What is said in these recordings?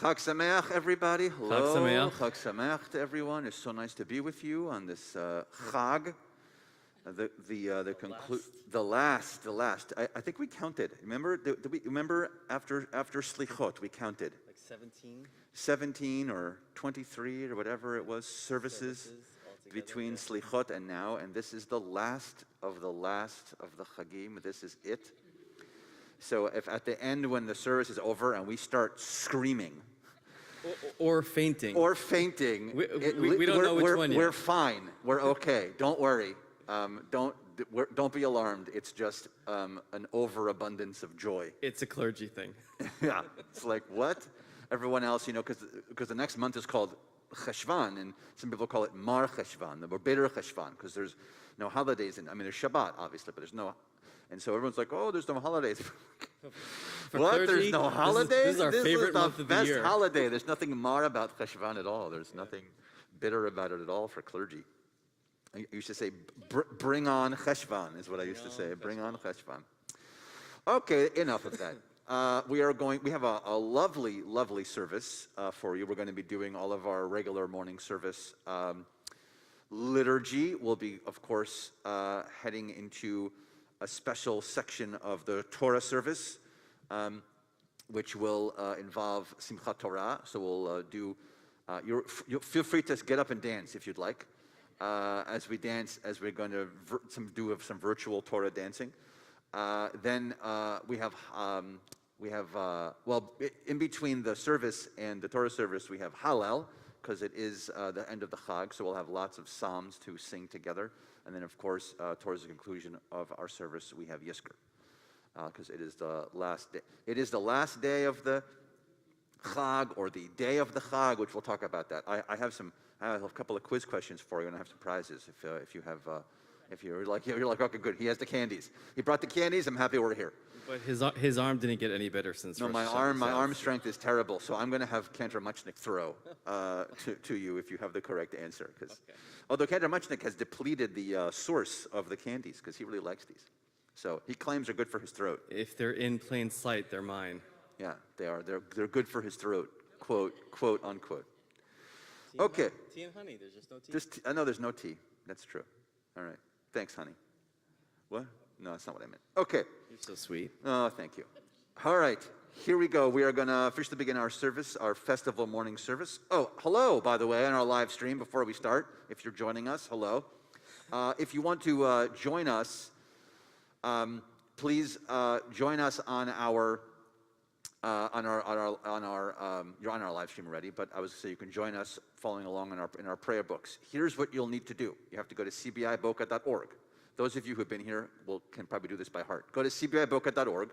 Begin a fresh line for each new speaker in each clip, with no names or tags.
Chag Sameach, everybody. Hello.
Chag Sameach.
Chag Sameach to everyone. It's so nice to be with you on this Chag. The last. I think we counted. Remember? Did we remember after Slichot we counted?
Like 17?
17 or 23 or whatever it was services between Slichot and now, and this is the last of the Chagim. This is it. So if at the end when the service is over and we start screaming,
or fainting,
we
don't know which one yet.
We're fine. We're okay. Don't worry. Don't be alarmed. It's just an overabundance of joy.
It's a clergy thing.
Yeah, it's like what? Everyone else, because the next month is called Cheshvan, and some people call it Mar Cheshvan, or Beter Cheshvan, because there's no holidays. There's Shabbat, obviously, but there's no. And so everyone's like, oh, there's no holidays. What?
Clergy,
there's no holidays?
This is our favorite month of the year.
This is the best holiday. There's nothing Mar about Cheshvan at all. There's nothing bitter about it at all for clergy. I used to say, bring on Cheshvan, is what I used to say. Bring on Cheshvan. Okay, enough of that. We have a lovely, lovely service for you. We're going to be doing all of our regular morning service. Liturgy will be, of course, heading into a special section of the Torah service, which will involve Simchat Torah. So we'll you'll feel free to get up and dance if you'd like. As we dance, as we're going to do some virtual Torah dancing. Then we have in between the service and the Torah service, we have Hallel, because it is the end of the Chag, so we'll have lots of psalms to sing together. And then, of course, towards the conclusion of our service, we have Yizkor, because it is the last day. It is the last day of the Chag, or the day of the Chag, which we'll talk about that. I have a couple of quiz questions for you, and I have some prizes if you have. If you're like, okay, good. He has the candies. He brought the candies. I'm happy we're here.
But his arm didn't get any better since.
No, my arm strength is terrible. So I'm going to have Cantor Muchnick throw to you if you have the correct answer. Because although Cantor Muchnick has depleted the source of the candies because he really likes these, so he claims they're good for his throat.
If they're in plain sight, they're mine.
Yeah, they are. They're good for his throat. Quote unquote. Okay.
Tea and honey. There's just no tea.
I know there's no tea. That's true. All right. Thanks, honey. What? No, that's not what I meant. Okay.
You're so sweet.
Oh, thank you. All right. Here we go. We are going to officially begin our service, our festival morning service. Oh, hello, by the way, on our live stream before we start. If you're joining us, hello. If you want to join us, please join us on our you're on our live stream already, but I was going to say you can join us following along in our prayer books. Here's what you'll need to do. You have to go to cbiboca.org. Those of you who have been here can probably do this by heart. Go to cbiboca.org.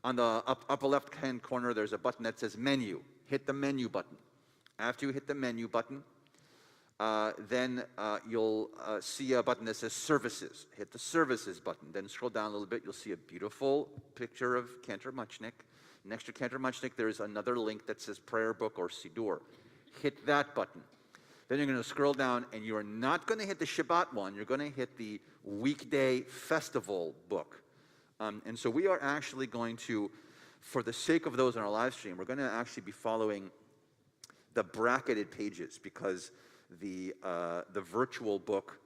On the upper left-hand corner, there's a button that says Menu. Hit the Menu button. After you hit the Menu button, then you'll see a button that says Services. Hit the Services button. Then scroll down a little bit. You'll see a beautiful picture of Cantor Muchnick. Next to Cantor Muchnick, there's another link that says Prayer Book or Siddur. Hit that button. Then you're going to scroll down, and you're not going to hit the Shabbat one. You're going to hit the weekday festival book. And so we are actually going to, for the sake of those on our live stream, we're going to actually be following the bracketed pages, because the virtual book,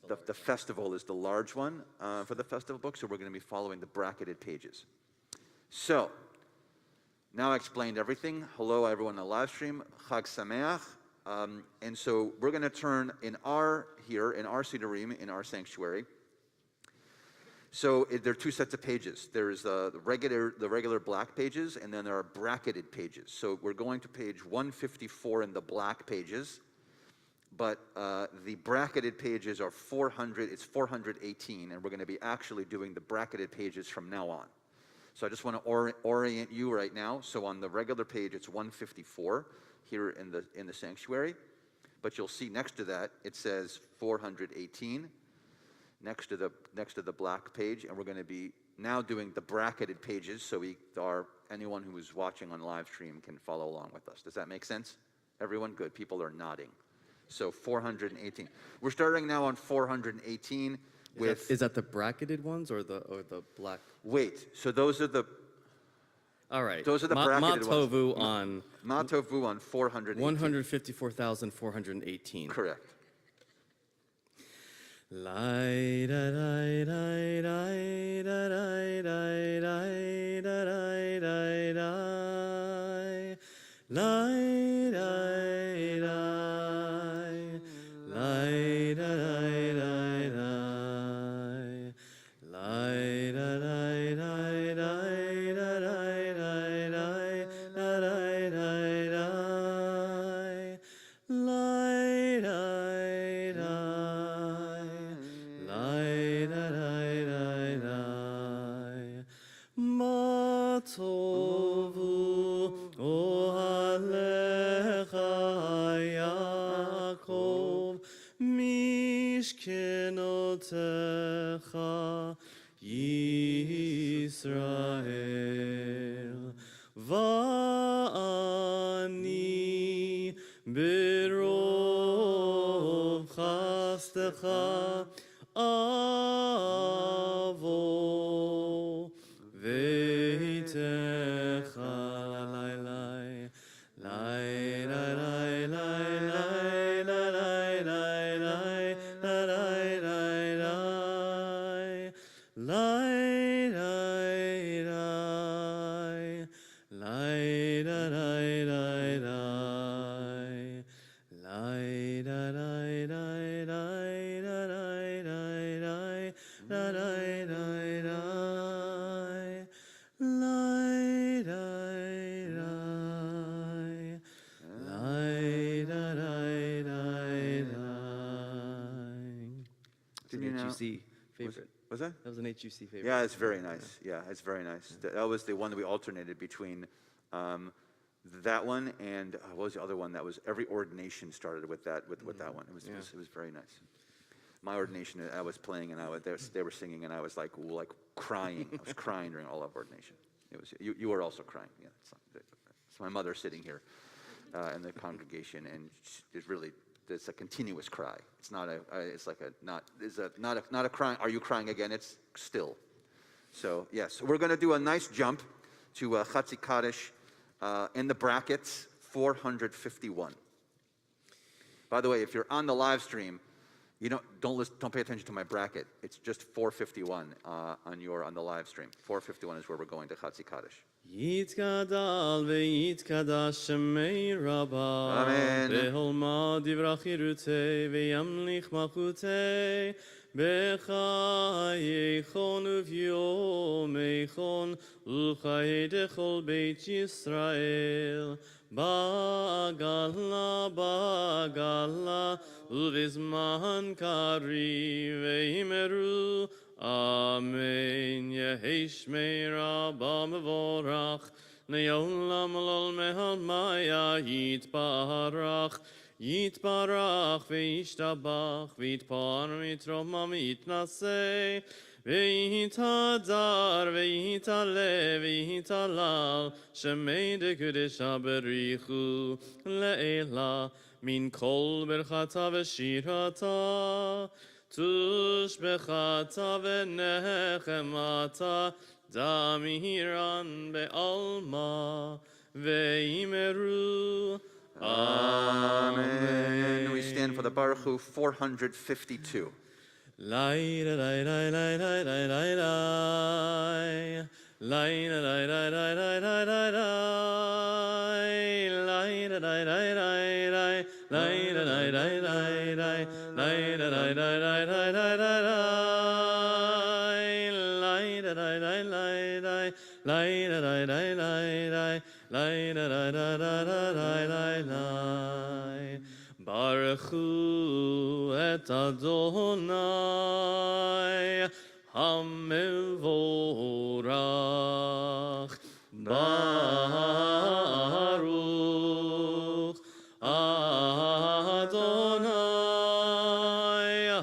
the festival is the large one for the festival book, so we're going to be following the bracketed pages. So, now I explained everything. Hello, everyone on the live stream. Chag Sameach. And so we're going to turn in our Siddurim, in our sanctuary. So there are two sets of pages. There's the regular black pages, and then there are bracketed pages. So we're going to page 154 in the black pages, but the bracketed pages are 400. It's 418, and we're going to be actually doing the bracketed pages from now on. So I just want to orient you right now. So on the regular page, it's 154 here in the sanctuary, but you'll see next to that it says 418 next to the black page, and we're going to be now doing the bracketed pages, so anyone who is watching on live stream can follow along with us. Does that make sense? Everyone? Good. People are nodding. So 418. We're starting now on 418.
Is that the bracketed ones or the black?
Wait, so those are the...
All right.
Those are the bracketed ones.
Matovu on
Matovu on 418.
154,418.
Correct.
Lai da dai dai dai da dai dai dai da dai dai dai. Lai dai dai. Lai da dai dai dai. Lai da dai dai dai da dai dai dai da dai dai dai. Lai dai dai. Lai da dai dai dai. Matovu ohalecha Yaakov mishkenotecha Yisrael va'ani berov chastecha avo veitecha lai lai lai lai lai lai lai lai lai lai lai lai lai lai lai lai favorite.
Was that?
That was an HUC favorite.
Yeah, it's very nice. Yeah, it's very nice. That was the one that we alternated between that one and what was the other one? That was every ordination started with that with that one. It was very nice. My ordination, I was playing and they were singing and I was like crying. I was crying during all of ordination. It was you were also crying. Yeah, it's my mother sitting here in the congregation, and it's a continuous cry. It's not a crying. Are you crying again? It's still. So yes, we're going to do a nice jump to Chatzi Kaddish in the brackets 451. By the way, if you're on the live stream, don't pay attention to my bracket. It's just 451 on the live stream. 451 is where we're going to Chatzi Kaddish.
Yitkadal veyitkadash shemei rabba beholma divrachirute veyamlich machute bechayechon uvyomechon ulchaye dechol beit Yisrael bagala uvizman kari veimeru Amen. Yehi shmei rabba mevorach ne'olam lol mehal maya yitbarach ve'ishtabach ve'itpar mitroma mitnaseh ve'itadar ve'itale ve'italal shemei dekudesha berichu le'ela min kol berchata ve'shirata Tush bechata v'nechemata damiran be'alma ve'imeru.
Amen. We stand for the Baruch Hu 452.
Lai da lai lai lai lai lai lai lai. Lai da lai lai lai lai lai lai lai. Lai da lai lai lai lai. Lai da lai lai lai lai. Lai da lai lai lai lai lai lai. Lai da lai lai lai lai. Lai da lai lai lai lai. Lai da lai lai lai lai lai. Baruch Hu et Adonai HaMevorach. Baruch Adonai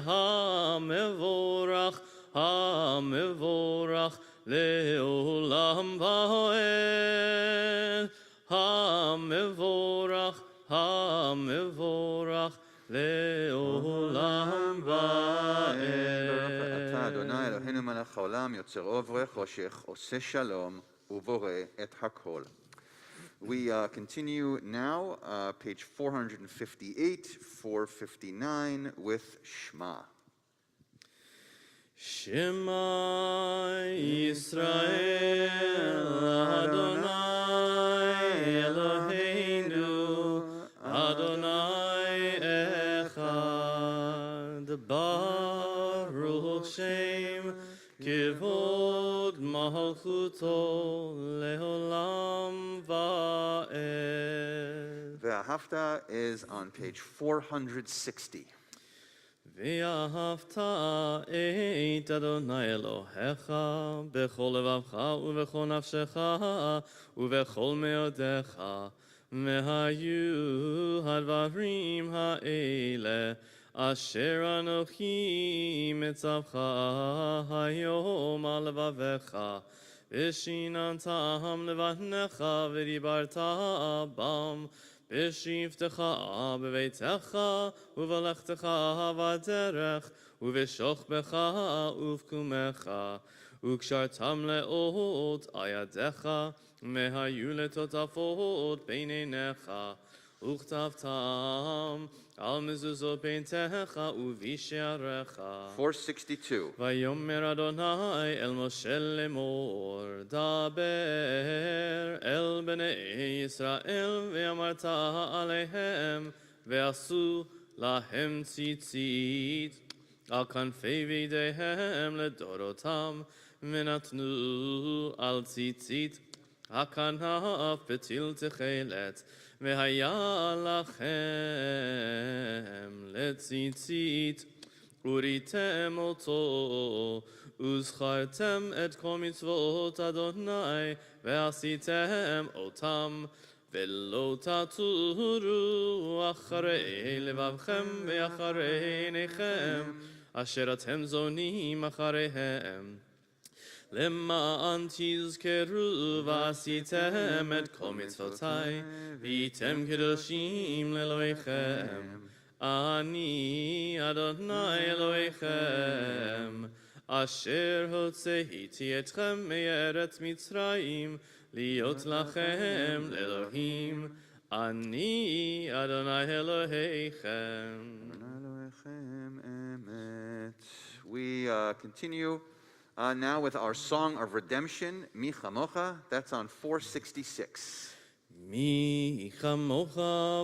HaMevorach. HaMevorach le'olam va'ed. HaMevorach. HaMevorach le'olam va'ed.
אתה אדוני אלוהינו מלך העולם, יוצר אור וחושך, עושה שלום ובורא את הכל. We continue now, page 458, 459, with Shema.
Shema Yisrael Adonai Eloheinu Adonai Echad Baruch Shem Kivod Malchuto Leolam Va'ed.
Ve'ahavta is on page 460.
ואהבת את אדוני אלוהיך בכל לבבך ובכל נפשך ובכל מאודיך והיו הדברים האלה אשר אנוכי מצווך היום על לבביך ושיננתם לבניך ודיברת בם בשבתך בביתך ובלכתך בדרך ובשוכבך ובקומך וקשרתם לאות על ידיך והיו לטוטפות בין עיניך וכתבתם על מזוזות ביתך ובשעריך.
462.
ויאמר אדוני אל משה לאמור דבר אל בני ישראל ואמרת עליהם ועשו להם ציצית על כנפי ידיהם לדורותם ונתנו על ציצית הכנף בטיל תכלת והיה לכם לציצית וריתם אותו וזכרתם את כל מצוות אדוני ועשיתם אותם ולא תטורו אחרי לבבכם ואחרי עיניכם אשר אתם זונים אחריהם למען תזכרו ועשיתם את כל מצוותי והייתם קדושים לאלוהיכם אני אדוני אלוהיכם אשר הוצאתי אתכם מארץ מצרים להיות לכם לאלוהים אני אדוני אלוהיכם.
We continue now with our song of redemption, Mi Chamocha. That's on 466.
מי כמוך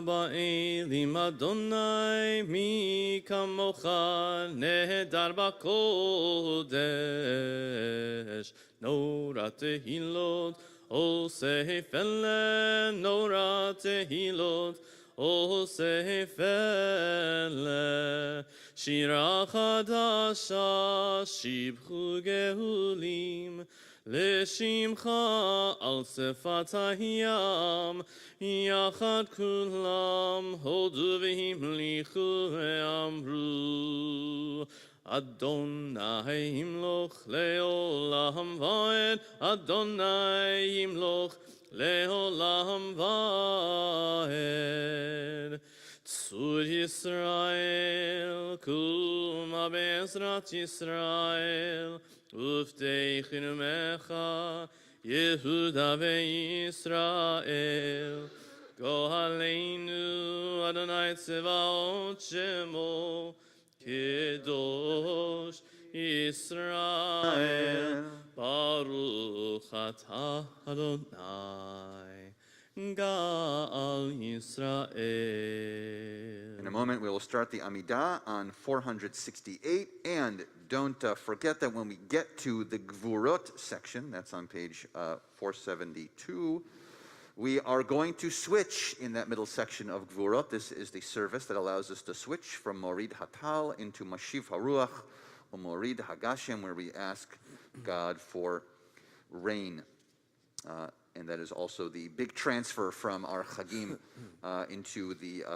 באלים אדוני, מי כמוך נהדר בקודש, נורא תהילות, עושה פלא, נורא תהילות, עושה פלא, שירה חדשה, שיבחו גאולים, לשמך על שפת הים, יחד כולם הודו והמליכו ואמרו, אדוני ימלוך לעולם ועד, אדוני ימלוך לעולם ועד. צור ישראל, קומה בעזרת ישראל, ופתח נאומך, יהודה וישראל. גואלנו, אדוני צבאות שמו, קדוש ישראל. ברוך אתה אדוני, גאל ישראל.
In a moment, we will start the Amidah on 468. And don't forget that when we get to the Gvurot section, that's on page 472, we are going to switch in that middle section of Gvurot. This is the service that allows us to switch from Morid Hatal into Mashiv Haruach or Morid Hagashem, where we ask God for rain. And that is also the big transfer from our Chagim into the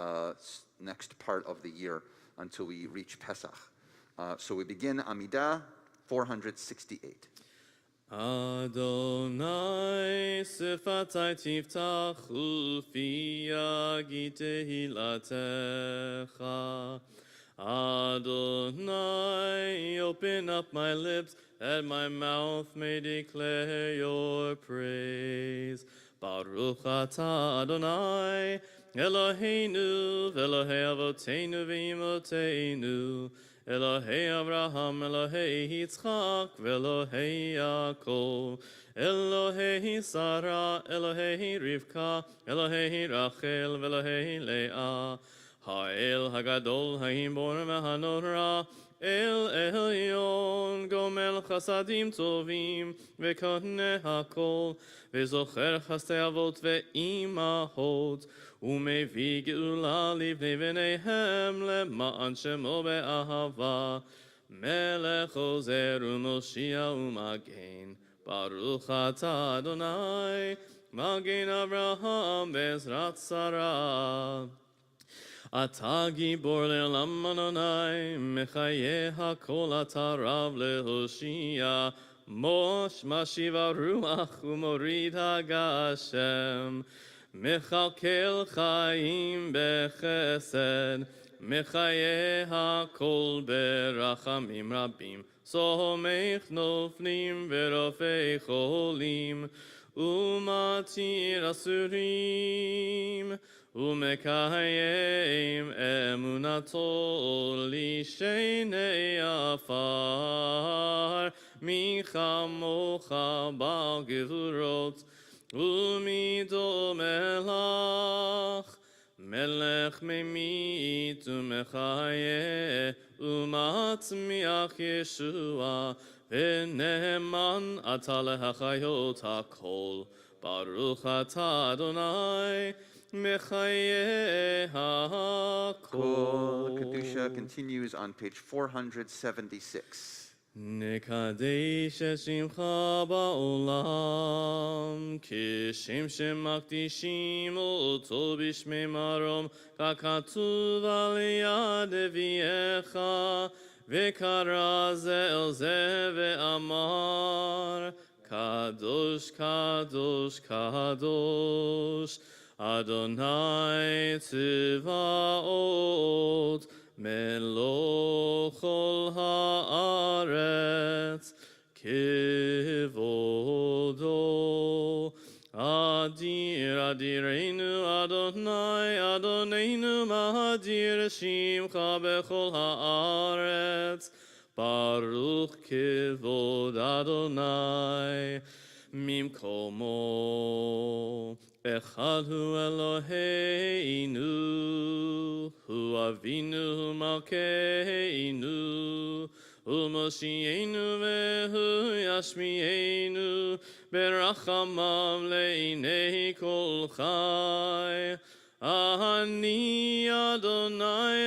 next part of the year until we reach Pesach. So we begin Amidah 468.
Adonai sifatai tiftach ufi yagi tehilatecha Adonai, open up my lips, that my mouth may declare your praise. Baruch atah Adonai, Eloheinu, Elohei Avoteinu v'Imotenu, Elohei Avraham, Elohei Yitzchak, v'Elohei Yaakov, Elohei Sarah, Elohei Rivka, Elohei Rachel, v'Elohei Leah, Ha'el Hagadol, Ha'imor Mehanora, El Elyon, Gomel Chasadim Tovim, V'Kone Hakol, V'Zocher Chasdei Avot V'Imahot, U'Mevi Geula Livnei V'neihem, Le'ma'an Shemo Be'ahava, Melech Ozer U'Moshia U'Magen, Baruch atah Adonai, Magen Avraham Be'ezrat Sarah. אתה גיבור לעולם אדוני, מחיי הכל אתה רב להושיע, מוש משיב הרוח ומוריד הגשם, מכלכל חיים בחסד, מחיי הכל ברחמים רבים, סומך נופלים ורופא חולים, ומתיר אסורים, ומקיים אמונתו לשני עפר, מי כמוך בעל גבורות, ומידו מלך, מלך ממית ומחיה, ומצמיח ישוע, ונאמן אתה להחיות הכל. ברוך אתה אדוני, Mechaye
Kol Kedusha continues on page 476.
Nekadesh Shimcha ba'olam Kishem shemakdishim oto bishmei marom Kakatuv aliyad eviecha Vekara ze el ze ve'amar Kadosh, Kadosh, Kadosh Adonai Tzivaot Meloch kol haaretz Kivodo Adir Adirenu Adonai Adonenu Mahadir Shimcha Bechol haaretz Baruch Kivod Adonai Mimkomo Echad hu Eloheinu, hu Avinu, hu Malkeinu, hu Moshienu vehu Yashmienu, berachamav leinei kol chai. Ani Adonai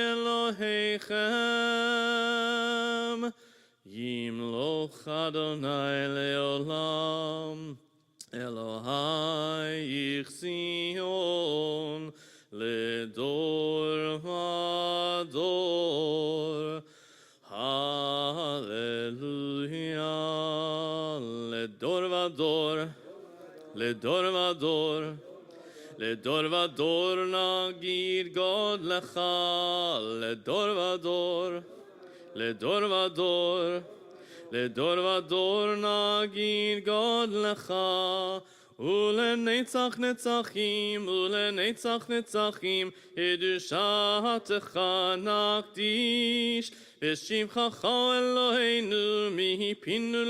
Elohechem, Yimloch Adonai leolam. Elohai Yichzion Ledor Vador Hallelujah Ledor Vador Ledor Vador Ledor Vador Nagid God Lecha Ledor Vador Ledor Vador לדור ודור נגיד God לך, ולנצח נצחים, ולנצח נצחים, קדושתך נקדיש, ושבחך אלוהינו, מפינו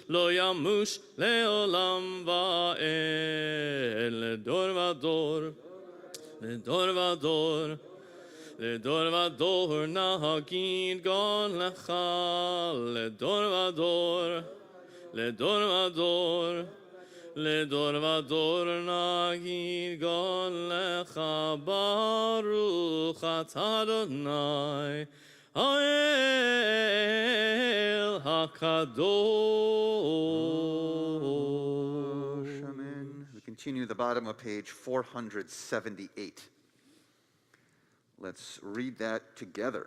לא ימוש לעולם ועד. לדור ודור, לדור ודור, לדור ודור נגיד God לך, לדור ודור, לדור ודור, לדור ודור נגיד God לך, ברוך אתה אדוני, האל הקדוש.
Amen. We continue the bottom of page 478. Let's read that together.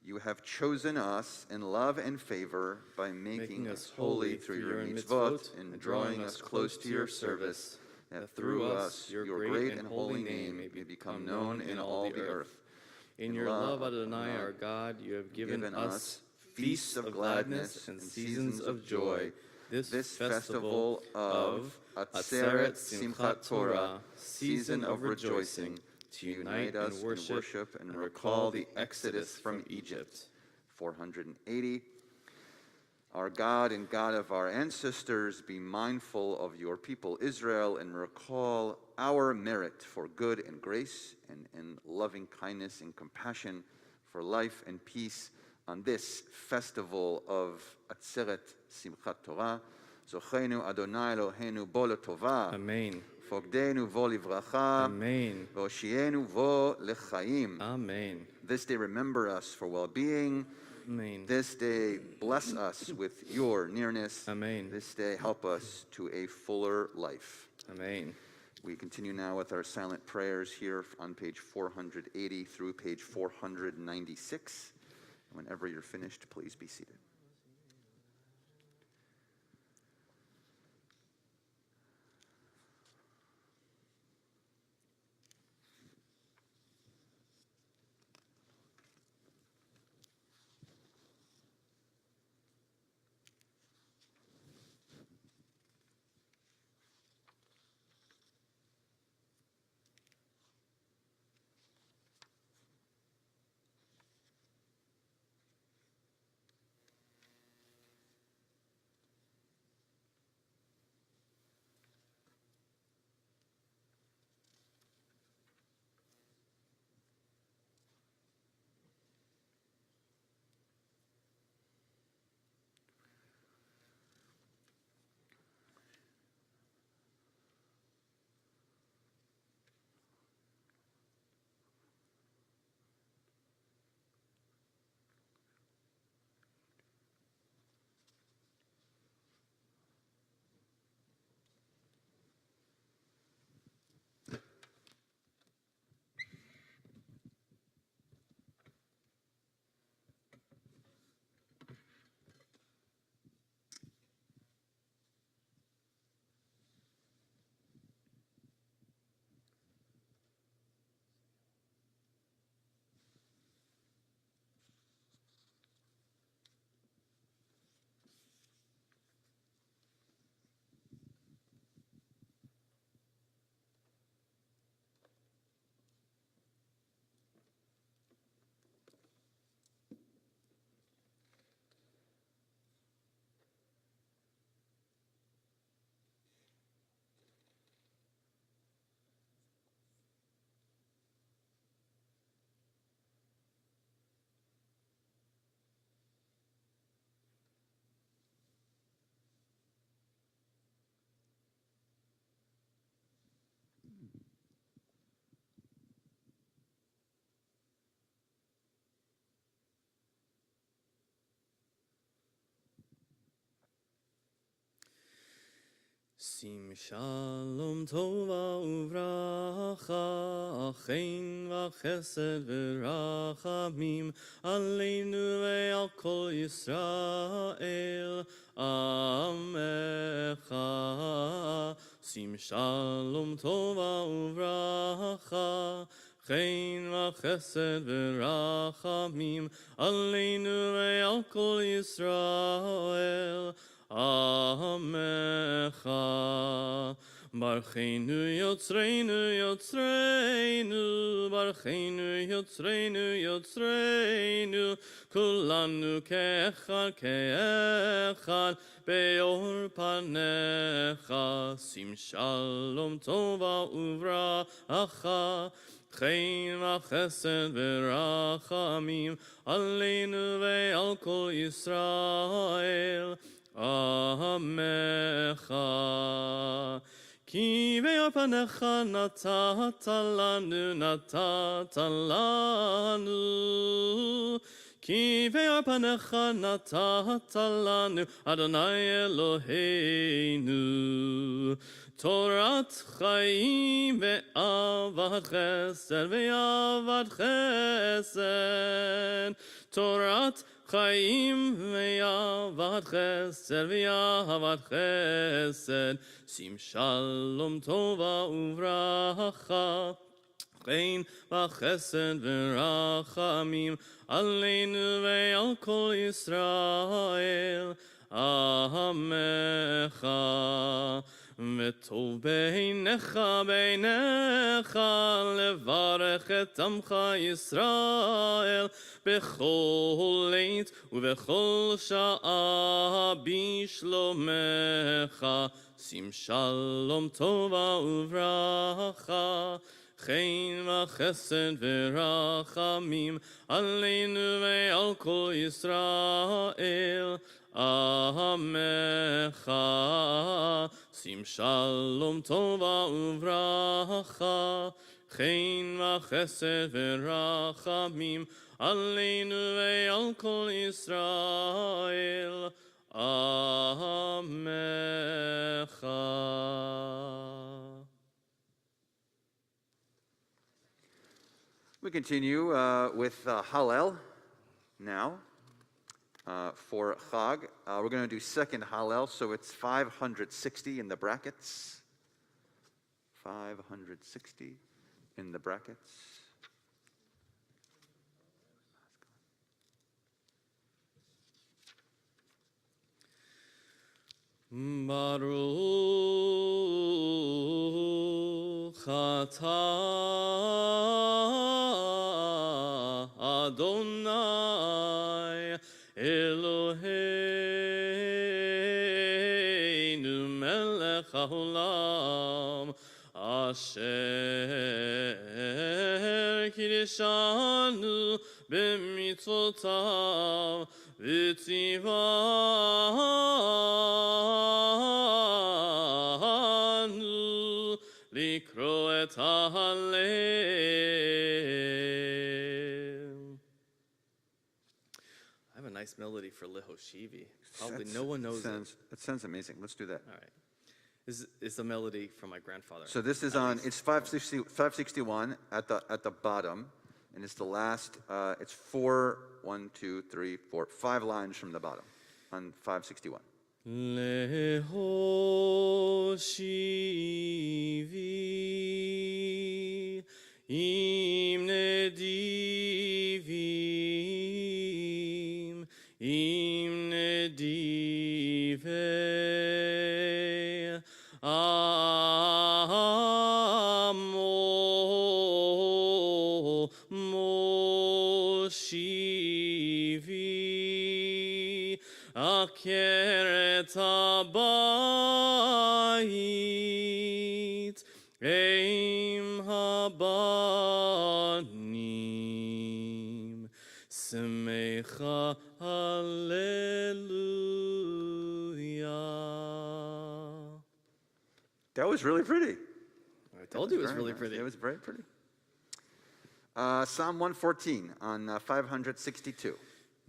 You have chosen us in love and favor by making us holy through your mitzvot and drawing us close to your service, that through us your great and holy name may become known in all the earth.
In your love, Adonai, our God, you have given us feasts of gladness and seasons of joy. This festival of Atzeret-Simchat Torah, season of rejoicing, to unite us in worship and recall the exodus from Egypt.
480. Our God and God of our ancestors, be mindful of your people Israel and recall our merit for good and grace and in loving kindness and compassion for life and peace on this festival of Atzeret-Simchat Torah. Zochenu Adonai Eloheinu bo letova.
Amen.
Fogdenu vo livracha.
Amen.
Voshienu vo lechaim.
Amen.
This day remember us for well-being.
Amen.
This day bless us with your nearness.
Amen.
This day help us to a fuller life.
Amen.
We continue now with our silent prayers here on page 480 through page 496. Whenever you're finished, please be seated.
Sim shalom tova uvracha, chen v'chesed v'rachamim, aleinu ve'al kol Yisrael, amecha. Sim shalom tova uvracha, chen v'chesed v'rachamim, aleinu ve'al kol Yisrael, Amecha. Barcheinu Yotzreinu Yotzreinu, Barcheinu Yotzreinu Yotzreinu, Kulanu ke'echad ke'echad, Be'or panecha. Sim shalom tova uvracha, Chen v'chesed v'rachamim, aleinu ve'al kol Yisrael, Amecha. Ki ve'or panecha natata lanu, Ki ve'or panecha natata lanu, Adonai Eloheinu. Torat chaim ve'avat chesed, Torat chaim ve'avat chesed, Sim shalom tova uvracha, Chain v'chesed v'rachamim aleinu ve'al kol Yisrael Amecha v'tov beinecha levarech et amcha Yisrael b'chol leit u'b'chol sha'a bishlomecha sim shalom tova uvracha Chain v'chesed v'rachamim aleinu ve'al kol Yisrael Amecha sim shalom tova uvracha Chain v'chesed v'rachamim aleinu ve'al kol Yisrael Amecha.
We continue with Hallel now for Chag. We're going to do second Hallel, so it's 560 in the brackets. 560 in the brackets.
Baruch atah Adonai Eloheinu melech haolam asher kiddushanu b'mitzvotav v'tzivanu likro et ha'halel. I have a nice melody for Lehoshivi. Probably no one knows it.
It sounds amazing. Let's do that.
All right. This is a melody from my grandfather.
So this is on, it's 561 at the bottom, and it's the last, it's 4, 1, 2, 3, 4, 5 lines from the bottom on 561.
Lehoshivi im nedivim im nedivei amo moshivi akeret habayit eim habanim semecha hallelujah.
That was really pretty.
I told you it was really pretty.
It was very pretty. Psalm 114 on 562.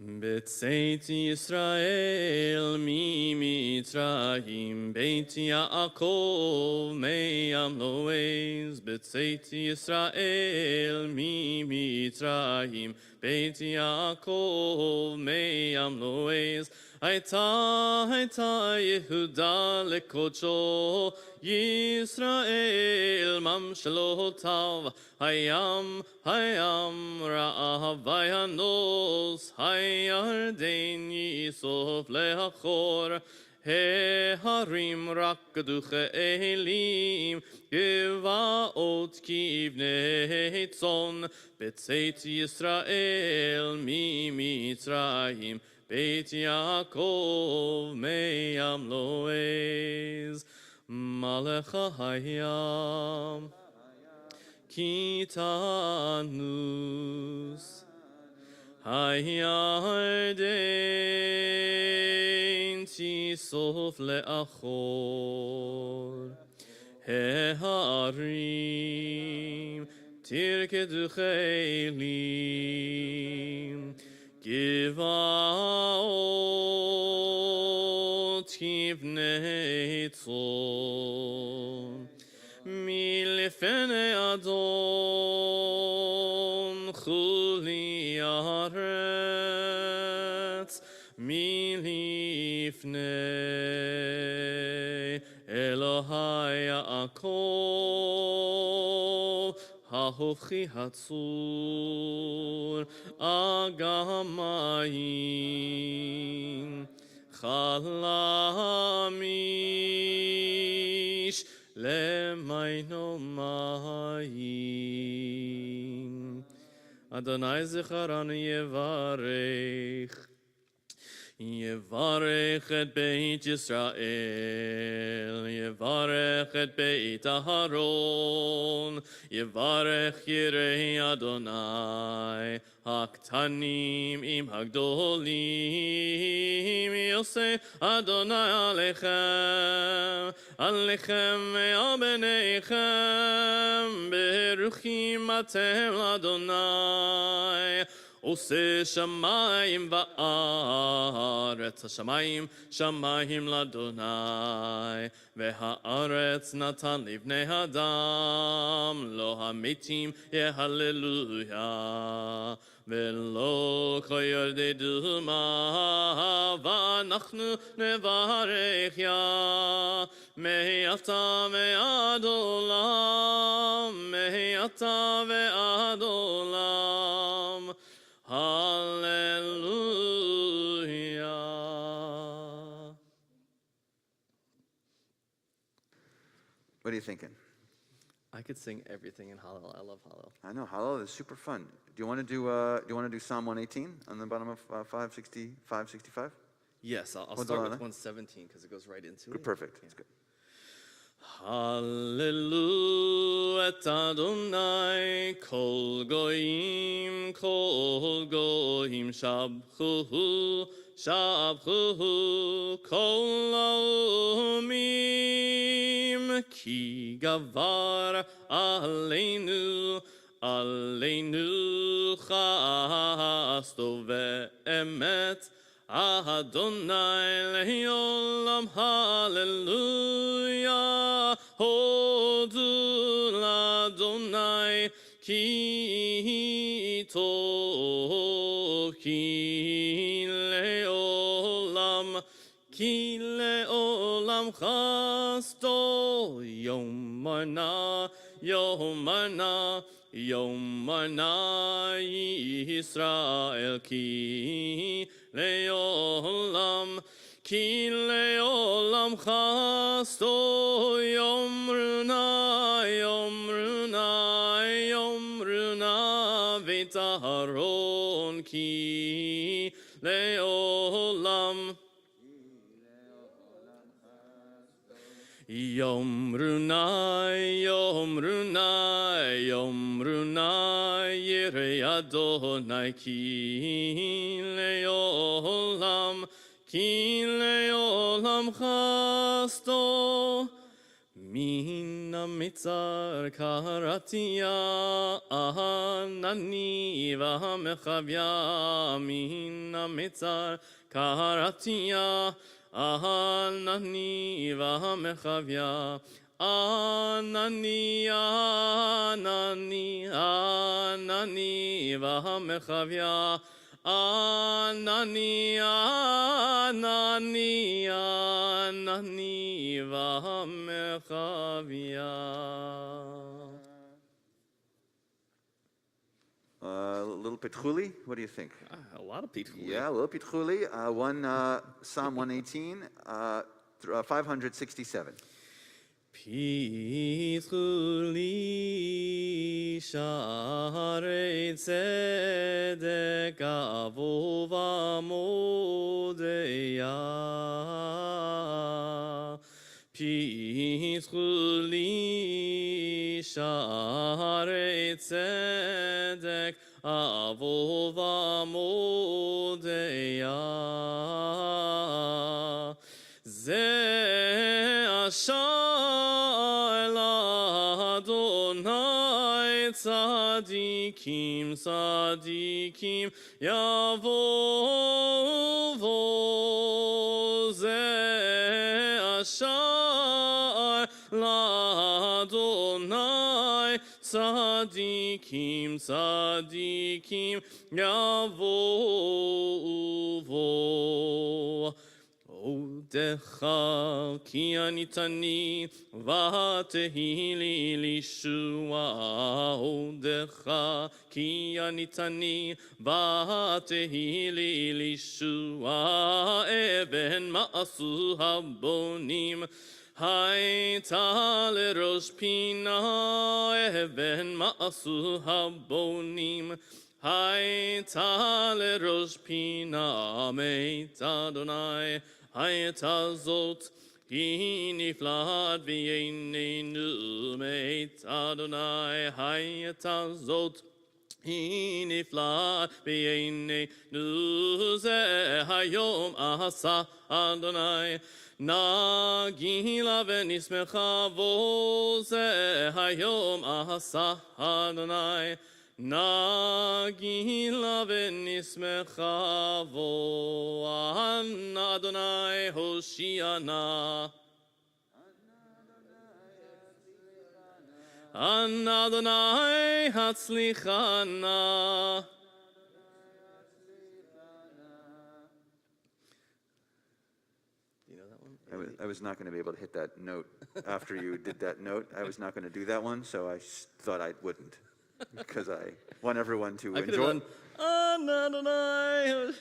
B'tzeit Yisrael mi Mitzrayim, Beit Yaakov me'am lo'ez. B'tzeit Yisrael mi Mitzrayim, Beit Yaakov me'am lo'ez. Hayta Yehuda lekodsho, Yisrael mamshalotav. Hayam ra'av vayanos, Hayarden yisof lehachor. Harim rakduche elim, Gevaot kivnei tzon. B'tzeit Yisrael mi Mitzrayim, Beit Yaakov me'am lo'ez. Malecha hayam kitanus, hayarden tisof le'achor. Harim tirkedu chelim, Givaot kivnei tzon, milifnei Adon chuli aretz, milifnei Elohai Yaakov ההופכי הצור אגמיים חלמיש למיינו מים אדוני זכרנו יברך יברך את בית ישראל, יברך את בית אהרון, יברך יראי אדוני, הקטנים עם הגדולים, יעשה אדוני עליכם, עליכם ועל בניכם, ברוכים אתם לאדוני. עושה שמיים וארץ, השמיים שמיים לאדוני, והארץ נתן לבני אדם, לא המתים יהללויה, ולא כירדו מה, ואנחנו נברך יה, מעתה ועד עולם, מעתה ועד עולם. Hallelujah.
What are you thinking?
I could sing everything in Hallel. I love Hallel.
I know Hallel is super fun. Do you want to do Psalm 118 on the bottom of 565?
Yes, I'll start with 117 because it goes right into it.
Perfect. That's good.
Hallelujah et Adonai kol goyim shabchuhu kol haomim ki gavar aleinu chasto ve'emet Adonai le'olam hallelujah hodu l'Adonai ki tov ki le'olam chasto yomana Yisrael ki le'olam chasto yomruna v'taharon ki le'olam Yomruna Yirei Adonai ki le'olam chasto Min hamitzar karatia anani v'hamechavya Min hamitzar karatia Anani v'hamechavya Anani v'hamechavya Anani v'hamechavya
A little Petchuli, what do you think?
A lot of Petchuli.
Yeah, a little Petchuli. Psalm 118, 567.
Petchuli sharei tzedek avov amodeya Petchuli sharei tzedek avov amodeya ze ashar l'Adonai tzadikim yavovo ze ashar l'Adonai tzadikim yavovo. Oh, Decha ki anitani vatehi li lishua Decha ki anitani vatehi li lishua Even ma'asu habonim Hayta lerosh pina Even ma'asu habonim Hayta lerosh pina Meit Adonai Hayta zot Hi niflat v'yeinenu Meit Adonai Hayta zot Hi niflat v'yeinenu Ze hayom asa Adonai Nagila v'nismecha vo Ze hayom asa Adonai Nagila v'nismecha vo Anna Adonai Hoshiana Anna Adonai Hatzlichana You know that one?
I was not going to be able to hit that note after you did that note. I was not going to do that one, so I thought I wouldn't. Because I want everyone to
I could
enjoy.
have done Anna Adonai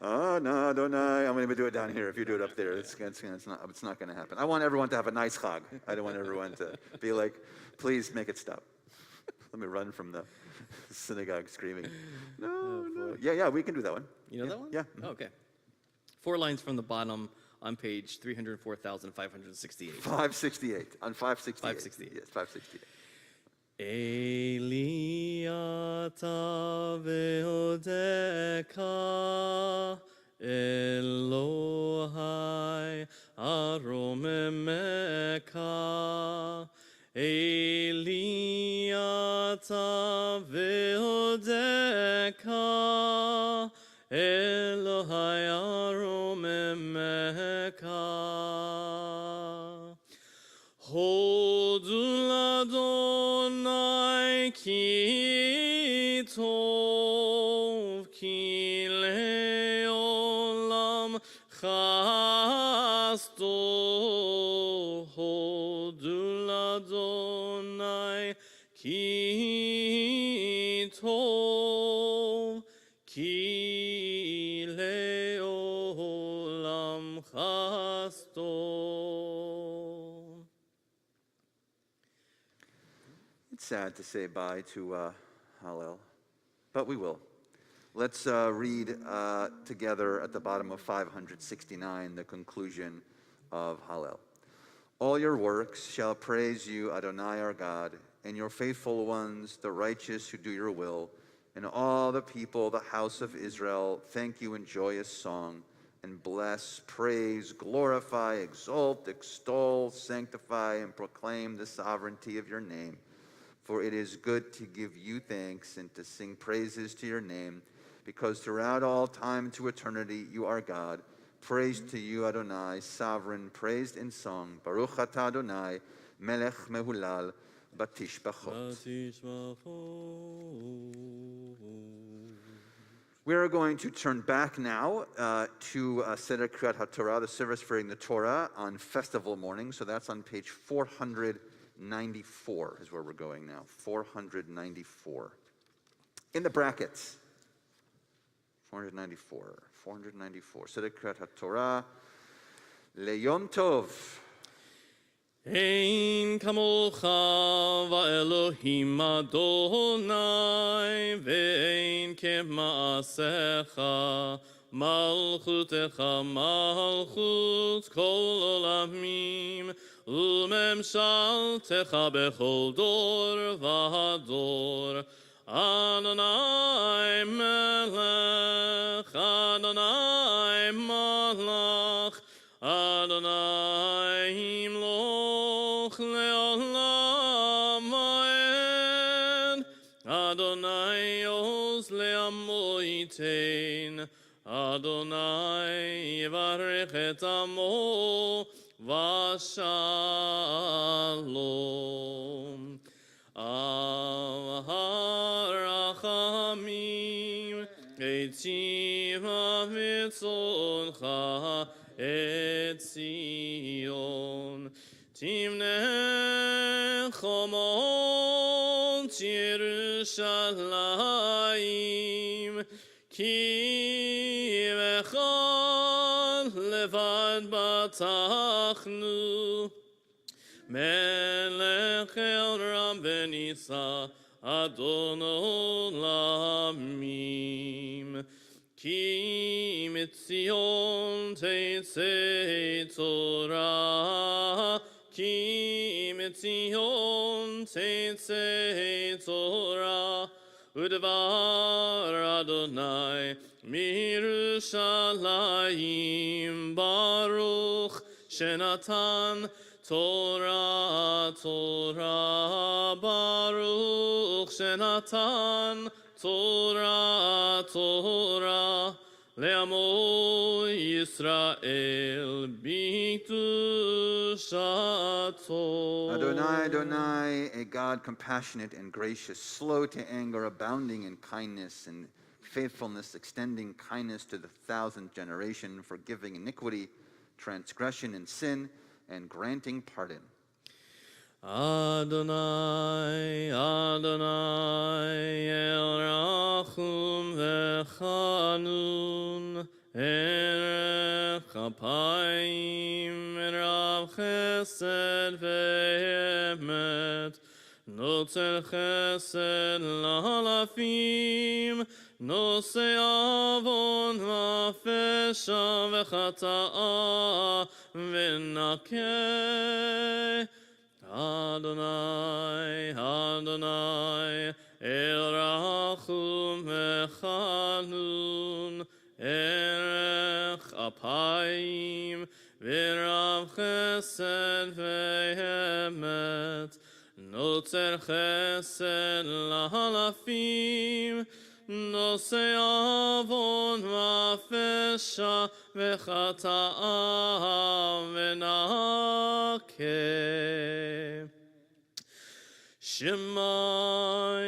Oh, no, don't I? I'm going to do it down here. If you do it up there, it's not going to happen. I want everyone to have a nice chag. I don't want everyone to be like, please make it stop. Let me run from the synagogue screaming. No, no. Yeah, we can do that one.
You know that one?
Yeah.
Oh, okay. 4 lines from the bottom on page 304,568.
568. On 568.
568.
Yes, 568.
Eliata ve'odeka Elohai aromemeka Eliata ve'odeka Elohai aromemeka Hodul Adonai ki tov ki leolam chasto Hodul Adonai ki tov ki leolam chasto
It's sad to say bye to Hallel, but we will. Let's read together at the bottom of 569 the conclusion of Hallel. All your works shall praise you, Adonai our God, and your faithful ones, the righteous who do your will, and all the people, the house of Israel, thank you in joyous song, and bless, praise, glorify, exalt, extol, sanctify, and proclaim the sovereignty of your name. For it is good to give you thanks and to sing praises to your name, because throughout all time to eternity you are God. Praise to you, Adonai, sovereign, praised in song. Baruch atah Adonai, melech mehulal, batishbachot. We are going to turn back now to Seder Kriyat HaTorah, the service for reading the Torah on festival morning. So that's on page 494 is where we're going now. 494. In the brackets. 494. Seder Kriyat HaTorah. Leyom Tov.
Ein kamocha va'elohim Adonai ve'ein kema'asecha malchutecha malchut kol olamim u'memshaltecha bechol dor v'hador Adonai melech Adonai malach Adonai himloch le'olam ha'ed Adonai oz le'amo yitein Adonai yivarech et amo v'shalom Harachamim eitiva v'tzoncha את ציון. תמנה חומות ירושלים, כי בך לבד בטחנו. מלך אל רם ונישא, אדון עולמים. כי מציון תצא תורה, כי מציון תצא תורה, ודבר אדוני מירושלים ברוך, שנתן תורה, תורה, ברוך שנתן תורה, תורה, לעמו ישראל בקדושתו.
Adonai, Adonai, a God compassionate and gracious, slow to anger, abounding in kindness and faithfulness, extending kindness to the 1,000th generation, forgiving iniquity, transgression, and sin, and granting pardon.
Adonai, Adonai, El Rachum v'Chanun, Erech Apayim, Rav Chesed v'Emet, Notzer Chesed l'Halafim, Nose Avon v'Fesha v'Chata'a v'Nakeh. Adonai, Adonai, El Rachum v'Chanun, Erech Apayim, V'Rav Chesed v'Emet, Notzer Chesed l'Halafim, Nose Avon v'Fesha v'Chata'a v'Nakeh. Shema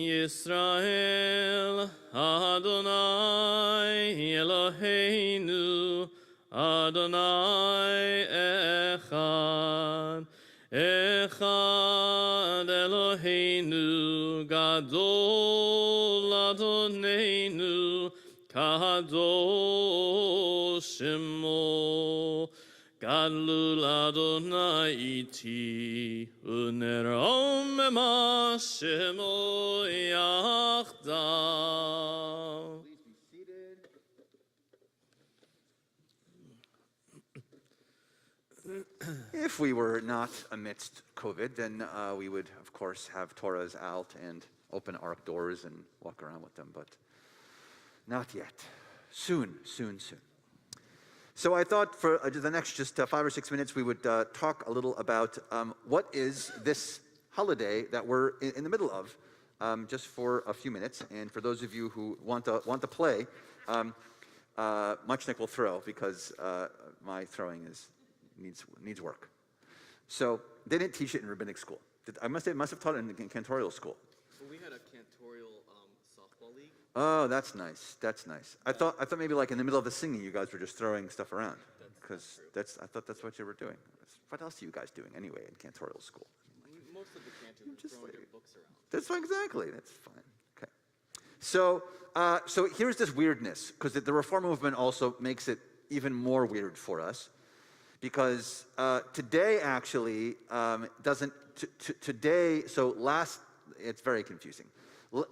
Yisrael, Adonai Eloheinu, Adonai Echad. Echad Eloheinu, Gadol Adonenu, Kadosh Shemo. Gadlul Adonai iti, unerom ema shemo yachdav.
Please be seated. If we were not amidst COVID, then we would, of course, have Torahs out and open Ark doors and walk around with them, but not yet. Soon, soon, soon. So I thought for the next just 5 or 6 minutes, we would talk a little about what is this holiday that we're in the middle of, just for a few minutes. And for those of you who want to play, Muchnik will throw because my throwing needs work. So they didn't teach it in rabbinic school. I must have taught it in cantorial school.
Well, we had a cantorial softball league.
Oh, that's nice. That's nice. I thought maybe like in the middle of the singing, you guys were just throwing stuff around, because I thought that's what you were doing. What else are you guys doing anyway in cantorial school?
Most of the cantors are throwing their books around.
That's fine, exactly. That's fine. Okay. So here's this weirdness, because the Reform movement also makes it even more weird for us, because today actually doesn't. Today, so last, it's very confusing.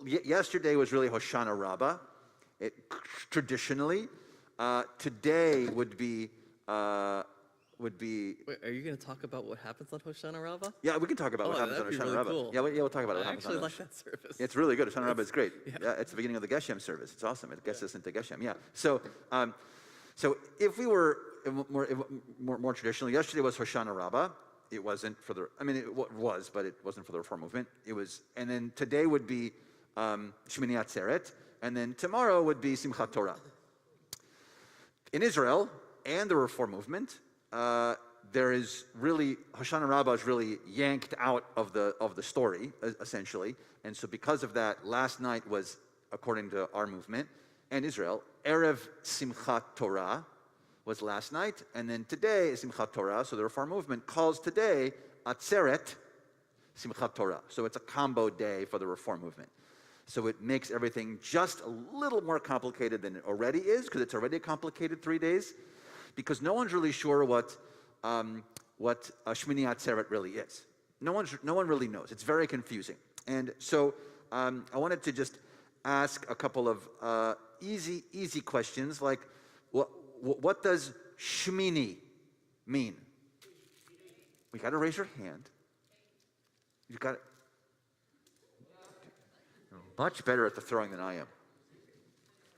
Yesterday was really Hoshana Rabbah. Traditionally, today would be.
Wait, are you going to talk about what happens on Hoshana Rabbah?
Yeah, we can talk about what happens on
that'd be
Hoshana
really
Rabbah.
cool.
Yeah, we'll talk about what
I
happens on
actually like
Hoshana.
that service.
It's really good. Hoshana Rabbah is great. Yeah, it's the beginning of the Geshem service. It's awesome. It gets us into Geshem. Yeah. So if we were more traditional, yesterday was Hoshana Rabbah. It wasn't for the. I mean, it was, but it wasn't for the Reform movement. It was, and then today would be Shmini Atzeret, and then tomorrow would be Simchat Torah. In Israel and the Reform movement, there is really Hoshana Rabbah is really yanked out of the story essentially, and so because of that, last night was, according to our movement and Israel, Erev Simchat Torah, was last night, and then today is Simchat Torah. So the Reform movement calls today Atzeret-Simchat Torah. So it's a combo day for the Reform movement. So it makes everything just a little more complicated than it already is, because it's already a complicated 3 days, because no one's really sure what Shmini Atzeret really is. No one really knows. It's very confusing. And so I wanted to just ask a couple of easy questions, like what does Shmini mean? We got to raise your hand. You got it. Much better at the throwing than I am.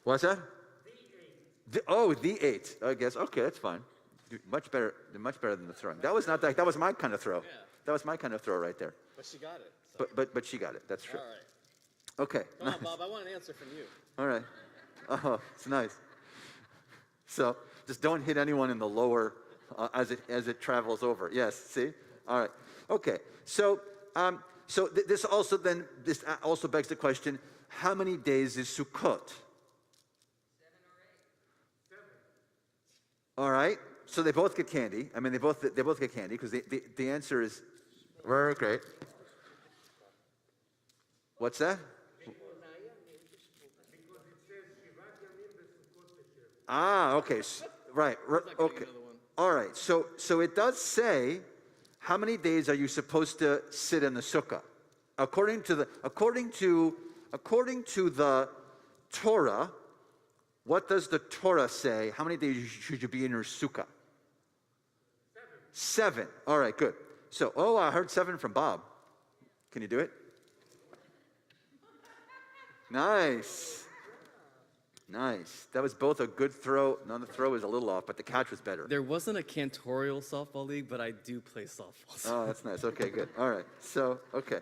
What's that? The 8. I guess. Okay, that's fine. Much better than the throwing. That was not that. That was my kind of throw.
Yeah.
That was my kind of throw right there.
But she got it. So.
But she got it. That's true.
All right.
Okay.
Come on, Bob. I want an answer from you.
All right. Oh, it's nice. So just don't hit anyone in the lower as it travels over. Yes. See. All right. Okay. So this also begs the question: how many days is Sukkot? 7 or 8. All right. So they both get candy. I mean, they both get candy because the answer is very great. What's that? Ah, okay. Right. Okay. All right. So it does say, how many days are you supposed to sit in the sukkah? According to the Torah, what does the Torah say? How many days should you be in your sukkah? 7. All right, good. So, I heard 7 from Bob. Can you do it? Nice. That was both a good throw. No, the throw was a little off, but the catch was better.
There wasn't a cantorial softball league, but I do play softball.
Oh, that's nice. Okay, good. All right. So, okay.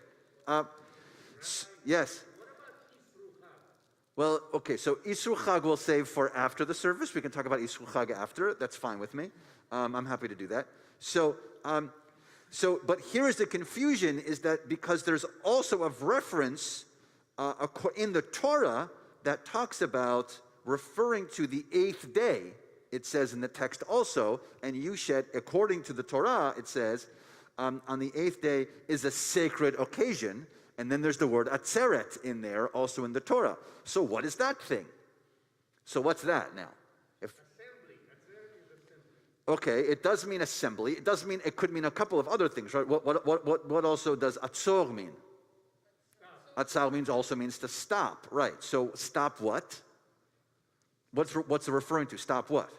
Yes. Well, okay. So Isru Chag we'll save for after the service. We can talk about Isru Chag after. That's fine with me. I'm happy to do that. But here is the confusion: is that because there's also a reference in the Torah that talks about referring to the 8th day. It says in the text also, and according to the Torah, it says, on the 8th day is a sacred occasion, and then there's the word Atzeret in there, also in the Torah. So what is that thing? So what's that now? Okay, it does mean assembly. It could mean a couple of other things, right? What also does Atzor mean? Atzar also means to stop, right? So stop what? What's it referring to? Stop what?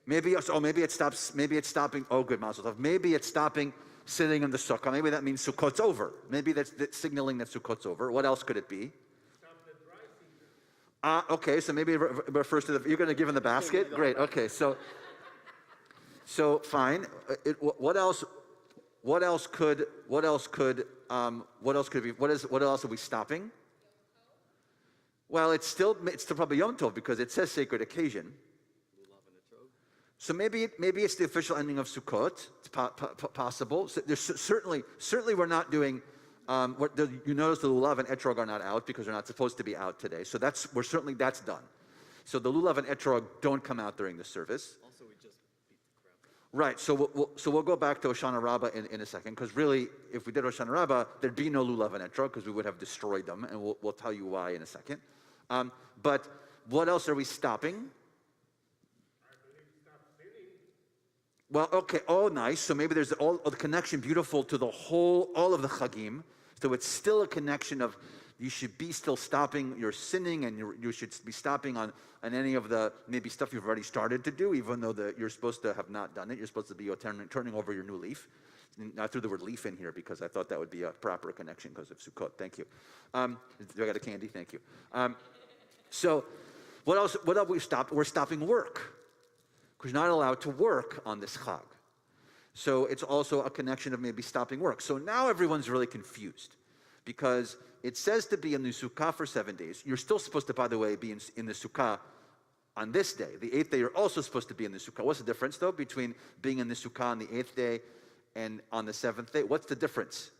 Maybe it's stopping. Oh, good, Mazel Tov. Maybe it's stopping sitting in the sukkah. Maybe that means Sukkot's over. Maybe that's signaling that Sukkot's over. What else could it be? Okay, so maybe it refers to you're going to give him the basket. Great. Okay, so fine. What else could it be? What else are we stopping? Well, it's still probably Yom Tov because it says sacred occasion. So maybe it's the official ending of Sukkot. It's possible. So there's certainly we're not doing. You notice the lulav and etrog are not out because they're not supposed to be out today. So that's done. So the lulav and etrog don't come out during the service.
Also, we just beat the crap.
Right. So we'll go back to Hoshana Rabbah in a second, because really, if we did Hoshana Rabbah, there'd be no lulav and etrog because we would have destroyed them, and we'll tell you why in a second. But what else are we stopping? Well, okay. Oh, nice. So maybe there's all the connection, beautiful, to all of the chagim. So it's still a connection of you should be still stopping your sinning, and you should be stopping on any of the maybe stuff you've already started to do, even though you're supposed to have not done it. You're supposed to be turning over your new leaf. I threw the word leaf in here because I thought that would be a proper connection because of Sukkot. Thank you. Do I got a candy? Thank you. So what else? What have we stopped? We're stopping work because you're not allowed to work on this Chag. So it's also a connection of maybe stopping work. So now everyone's really confused because it says to be in the Sukkah for 7 days. You're still supposed to, by the way, be in the Sukkah on this day. The 8th day, you're also supposed to be in the Sukkah. What's the difference, though, between being in the Sukkah on the 8th day and on the 7th day? What's the difference?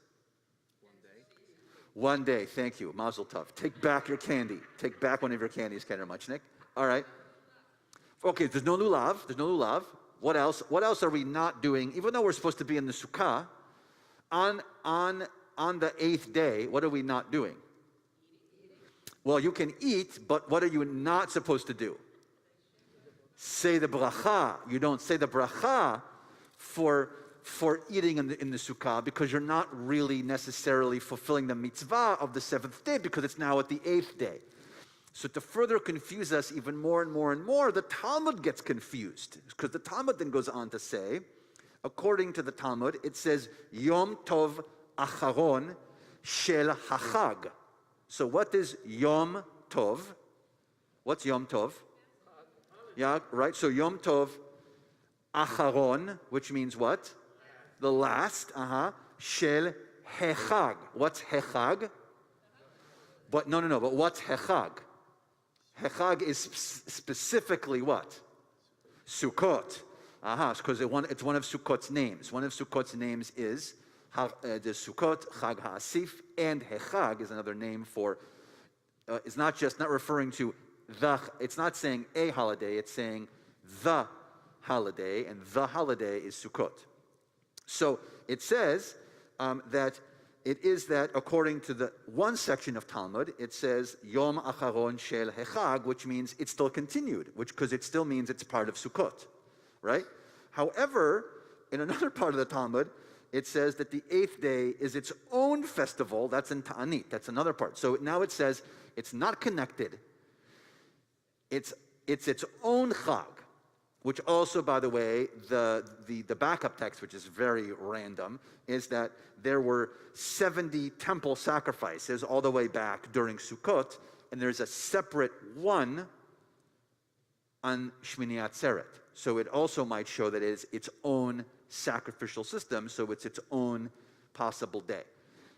1 day. Thank you. Mazel tov. Take back your candy. Take back one of your candies, Kenner Muchnick. All right. Okay, there's no lulav. There's no lulav. What else? What else are we not doing? Even though we're supposed to be in the sukkah, on the 8th day, what are we not doing? Well, you can eat, but what are you not supposed to do? Say the bracha. You don't say the bracha for eating in the sukkah, because you're not really necessarily fulfilling the mitzvah of the 7th day, because it's now at the 8th day. So to further confuse us even more and more and more, the Talmud gets confused, because the Talmud then goes on to say, according to the Talmud, it says Yom Tov Acharon Shel Hachag. So what is Yom Tov? What's Yom Tov? Yeah, right. So Yom Tov Acharon, which means what? The last. Shel Hechag. What's Hechag? But no. But what's Hechag? Hechag is specifically what? Sukkot. Because it's one of Sukkot's names. One of Sukkot's names is the Sukkot, Chag HaAsif, and Hechag is another name for, it's not referring to it's not saying a holiday, it's saying the holiday, and the holiday is Sukkot. So it says that it is that according to the one section of Talmud, it says Yom Acharon Shel Hechag, which means it's still continued, because it still means it's part of Sukkot, right? However, in another part of the Talmud, it says that the 8th day is its own festival. That's in Ta'anit. That's another part. So now it says it's not connected. It's its own Chag, which also, by the way, the backup text, which is very random, is that there were 70 temple sacrifices all the way back during Sukkot, and there's a separate one on Shmini Atzeret. So it also might show that it is its own sacrificial system, so it's its own possible day.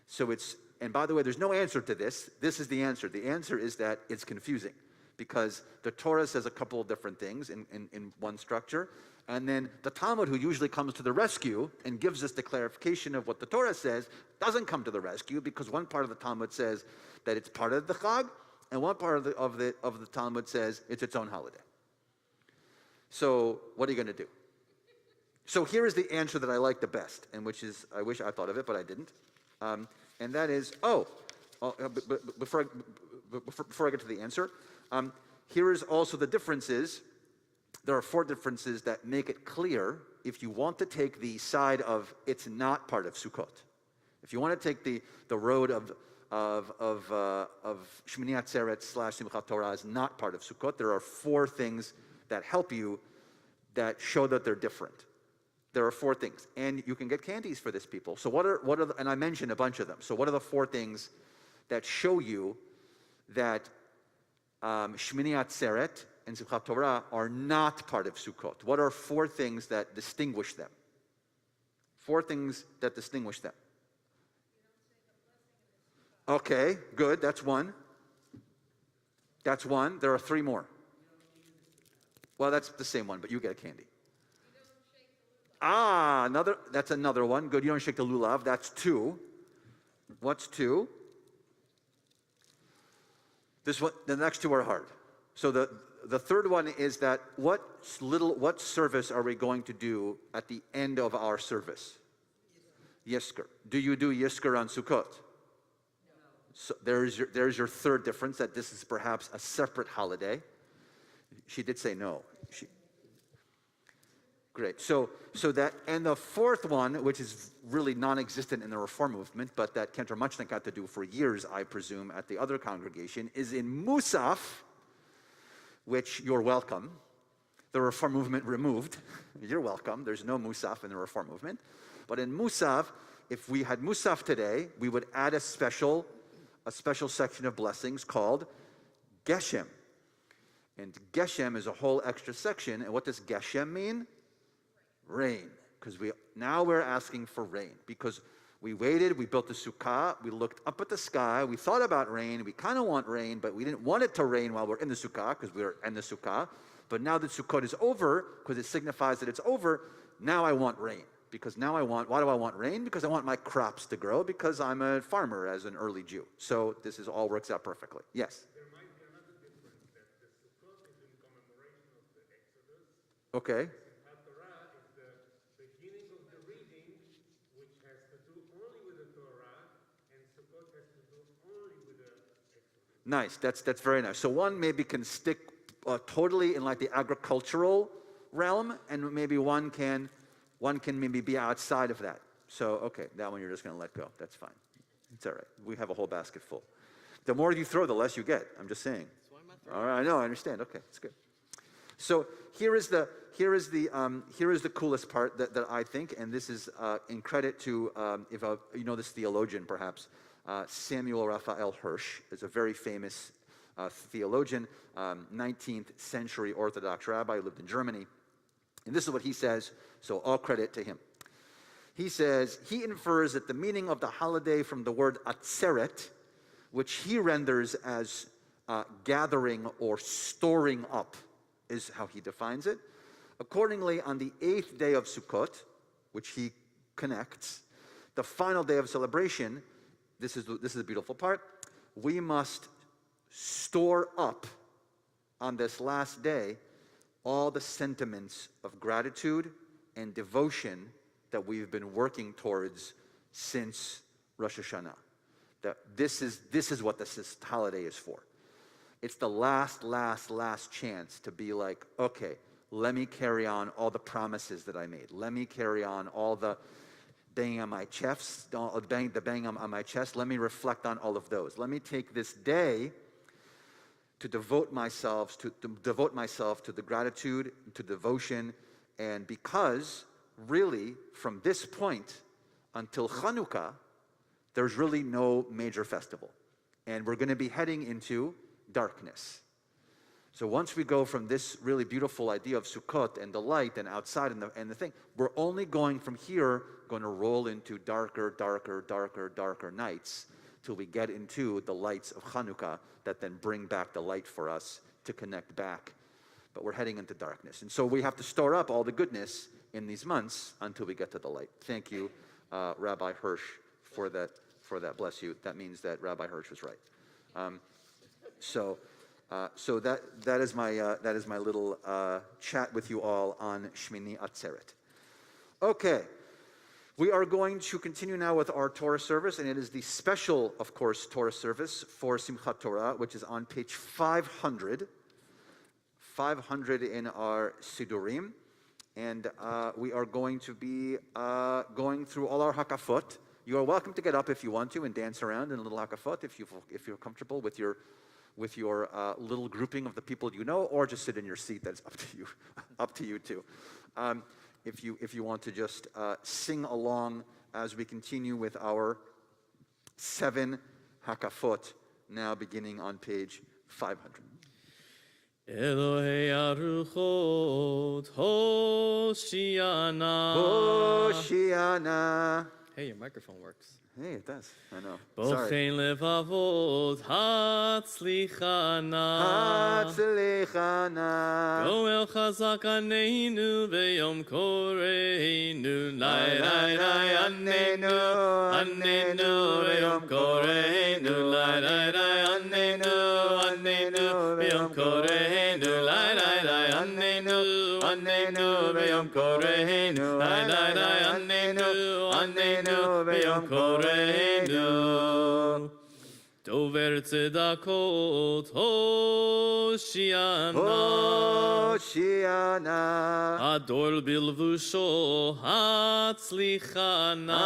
So and by the way, there's no answer to this. This is the answer. The answer is that it's confusing, because the Torah says a couple of different things in one structure, and then the Talmud, who usually comes to the rescue and gives us the clarification of what the Torah says, doesn't come to the rescue, because one part of the Talmud says that it's part of the Chag, and one part of the Talmud says it's its own holiday. So what are you going to do? So here is the answer that I like the best, and which is, I wish I thought of it, but I didn't. And that is, before I get to the answer, here is also the differences. There are 4 differences that make it clear if you want to take the side of it's not part of Sukkot. If you want to take the road of Shmini Atzeret / Simchat Torah is not part of Sukkot, there are 4 things that help you, that show that they're different. There are 4 things, and you can get candies for this, people. So what are and I mentioned a bunch of them. So what are the 4 things that show you that Shmini Atzeret and Simchat Torah are not part of Sukkot? What are 4 things that distinguish them? 4 things that distinguish them. Okay, good. That's one. That's one. There are 3 more. Well, that's the same one, but you get a candy. That's another one. Good, you don't shake the lulav. That's 2. What's 2? The next 2 are hard. So the third one is that what service are we going to do at the end of our service? Yizkor. Do you do Yizkor on Sukkot? No. So there's your third difference, that this is perhaps a separate holiday. She did say no. Great. So that, and the 4th one, which is really non-existent in the Reform movement, but that Cantor Muchnick got to do for years, I presume, at the other congregation, is in Musaf, which you're welcome. The Reform movement removed. You're welcome. There's no Musaf in the Reform movement. But in Musaf, if we had Musaf today, we would add a special section of blessings called Geshem. And Geshem is a whole extra section. And what does Geshem mean? Rain. Because now we're asking for rain. Because we waited, we built the sukkah, we looked up at the sky, we thought about rain, we kind of want rain, but we didn't want it to rain while we're in the sukkah, because we were in the sukkah. But now that Sukkot is over, because it signifies that it's over, now I want rain. Because why do I want rain? Because I want my crops to grow, because I'm a farmer as an early Jew. So this all works out perfectly. Yes?
There might be another difference, that the Sukkot is in commemoration of the
Okay.
Torah is the beginning of the reading, which has to do only with the Torah, and Sukkot has to do only with the Exodus.
Nice. That's very nice. So one maybe can stick totally in like the agricultural realm, and maybe one can maybe be outside of that. So okay, that one you're just going to let go. That's fine. It's all right. We have a whole basket full. The more you throw, the less you get. I'm just saying. All right. I know. I understand. Okay, it's good. So here is the coolest part that I think, and this is in credit to if you know this theologian perhaps, Samuel Raphael Hirsch is a very famous theologian, 19th century Orthodox rabbi who lived in Germany, and this is what he says. So all credit to him. He says he infers that the meaning of the holiday from the word Atzeret, which he renders as gathering or storing up, is how he defines it. Accordingly, on the 8th day of Sukkot, which he connects, the final day of celebration, this is the beautiful part, we must store up on this last day all the sentiments of gratitude and devotion that we've been working towards since Rosh Hashanah. That this is what this holiday is for. It's the last chance to be like, okay, let me carry on all the promises that I made. Let me carry on all the banging on my chest, the bang on my chest. Let me reflect on all of those. Let me take this day to devote myself to the gratitude, to devotion, and because really from this point until Chanukah, there's really no major festival. And we're going to be heading into darkness. So once we go from this really beautiful idea of Sukkot and the light and outside and the thing, we're only going from here, going to roll into darker nights till we get into the lights of Chanukah that then bring back the light for us to connect back. But we're heading into darkness. And so we have to store up all the goodness in these months until we get to the light. Thank you, Rabbi Hirsch, for that. Bless you. That means that Rabbi Hirsch was right. So that is my little chat with you all on Shmini Atzeret. Okay, we are going to continue now with our Torah service, and it is the special, of course, Torah service for Simchat Torah, which is on page 500 in our Sidurim, and we are going to be going through all our Hakafot. You are welcome to get up if you want to and dance around in a little Hakafot if you're comfortable with your little grouping of the people you know, or just sit in your seat. That's up to you too. If you want to just sing along as we continue with our 7 Hakafot, now beginning on page 500.
Elohei Aruchot, Hoshiana.
Hoshiana.
Hey, your microphone works.
Hey, it does. I know.
Bochein levavot hatzlichana.
Hatzlichana.
Goel chazak aneinu beyom koreinu. Lai lai lai anenu, anenu beyom koreinu. Lai lai lai anenu, anenu beyom koreinu. Lai lai lai anenu, anenu beyom koreinu. Lai lai lai anenu, anenu beyom koreinu. Dover tzedakot Hoshiana.
Hoshiana.
Ador bilvusho Hatzlichana.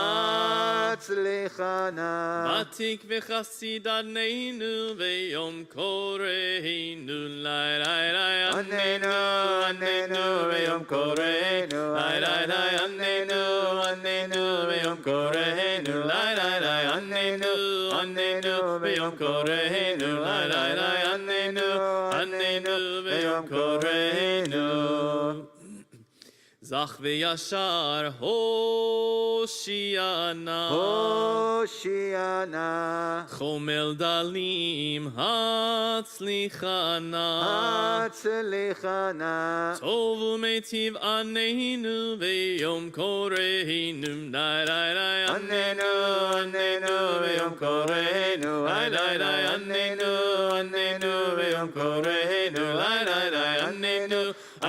Hatzlichana.
Batik v'chasid aneinu beyom koreinu. Lai lai lai anenu, anenu beyom koreinu. Lai lai lai anenu, anenu beyom koreinu. Lai lai lai anenu, anenu beyom koreinu. Lai lai lai anenu, anenu beyom koreinu. Zach v'yashar Hoshiana.
Hoshiana.
Chomel dalim Hatzlichana.
Hatzlichana.
Tovu metiv aneinu beyom koreinu. Lai lai lai anenu, anenu beyom koreinu. Lai lai lai anenu, anenu beyom koreinu. Lai lai lai anenu,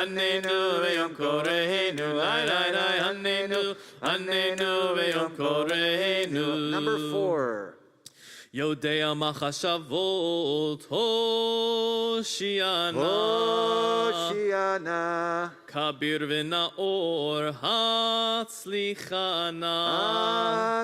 Annenu v'yom koreinu. Lai, lai, lai. Annenu, annenu v'yom koreinu.
Number 4.
Yodea machashavot Hoshiana.
Hoshiana.
Kabir v'naor hatzlichana.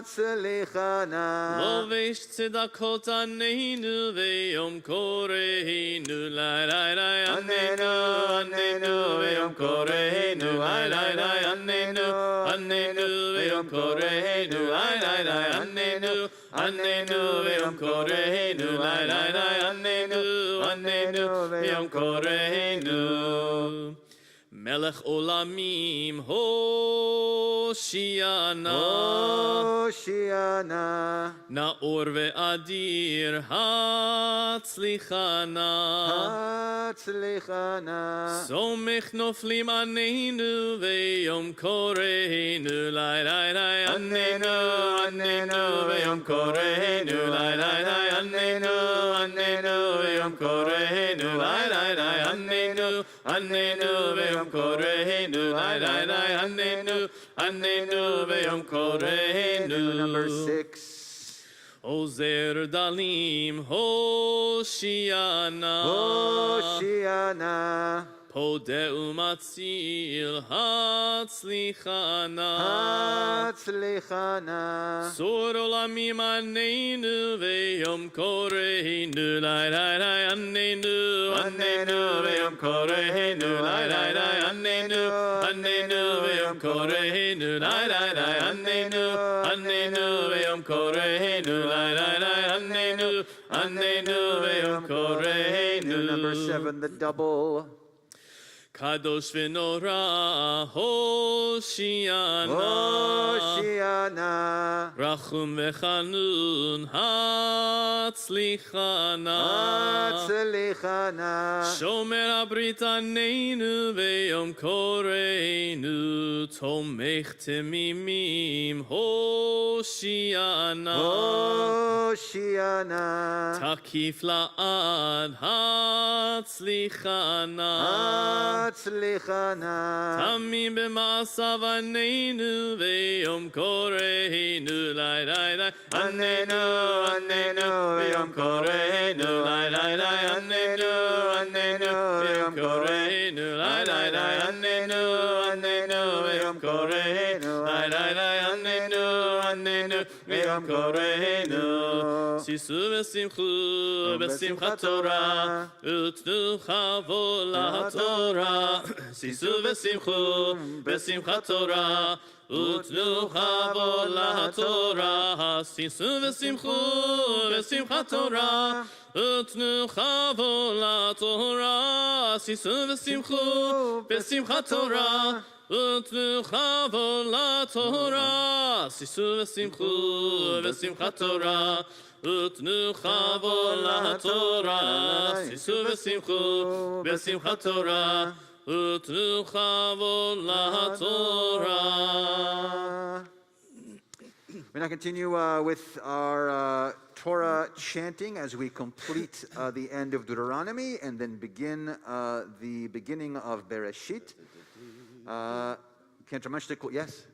Hatzlichana.
Lovesh tzedakot aneinu ve'yom koreinu. Lai, lai, lai. Annenu, annenu ve'yom koreinu. Lai, lai, lai. Annenu, annenu ve'yom koreinu. Lai, lai, lai. Annenu, annenu ve'yom koreinu. Lai, lai, lai. Annenu, annenu ve'yom koreinu. Melech olamim Hoshiana.
Hoshiana.
Naor ve'adir hatzlichana.
Hatzlichana.
Somech noflim aneinu ve'yom koreinu. Lai, lai, lai. Annenu, annenu ve'yom koreinu. Lai, lai, lai. Annenu, annenu ve'yom koreinu. Lai, lai, lai. Annenu, annenu ve'yom koreinu. Lai, lai, lai. Annenu, annenu ve'yom koreinu.
Number 6.
Ozer dalim Hoshiana.
Hoshiana.
Podeu matzil hatzlichana.
Hatzlichana.
Sor olamim aneinu ve'yom koreinu. Lai, lai, lai. Annenu, annenu ve'yom koreinu. Lai, lai, lai. Annenu, annenu ve'yom koreinu. Lai, lai, lai. Annenu, annenu ve'yom koreinu. Lai, lai, lai. Annenu, annenu ve'yom koreinu.
Number 7, the double.
Kadosh v'nora Hoshiana.
Hoshiana.
Rachum v'chanun hatzlichana.
Hatzlichana.
Shomer abrit aneinu ve'yom koreinu. Tomech temimim Hoshiana.
Hoshiana.
Takif la'ad hatzlichana.
Hatzlichana.
Tamim b'ma'asav aneinu ve'yom koreinu. Lai, lai, lai. Annenu, annenu ve'yom koreinu. Lai, lai, lai. Annenu, annenu ve'yom koreinu. Lai, lai, lai. Annenu, annenu ve'yom koreinu. Lai, lai, lai. Annenu, annenu ve'yom koreinu. Sisu v'simchu b'simchat Torah. Utnu chavol Torah. Sisu v'simchu b'simchat Torah. Utnu chavol Torah. Sisu v'simchu b'simchat Torah. Utnu chavol Torah. Sisu v'simchu b'simchat Torah. Utnu chavol Torah. Sisu v'simchu b'simchat Torah. Utnu chavol Torah. Sisu v'simchu b'simchat Torah. Utnu chavol Torah.
We're going to continue with our Torah chanting as we complete the end of Deuteronomy and then begin the beginning of Bereshit. Can't much to yes?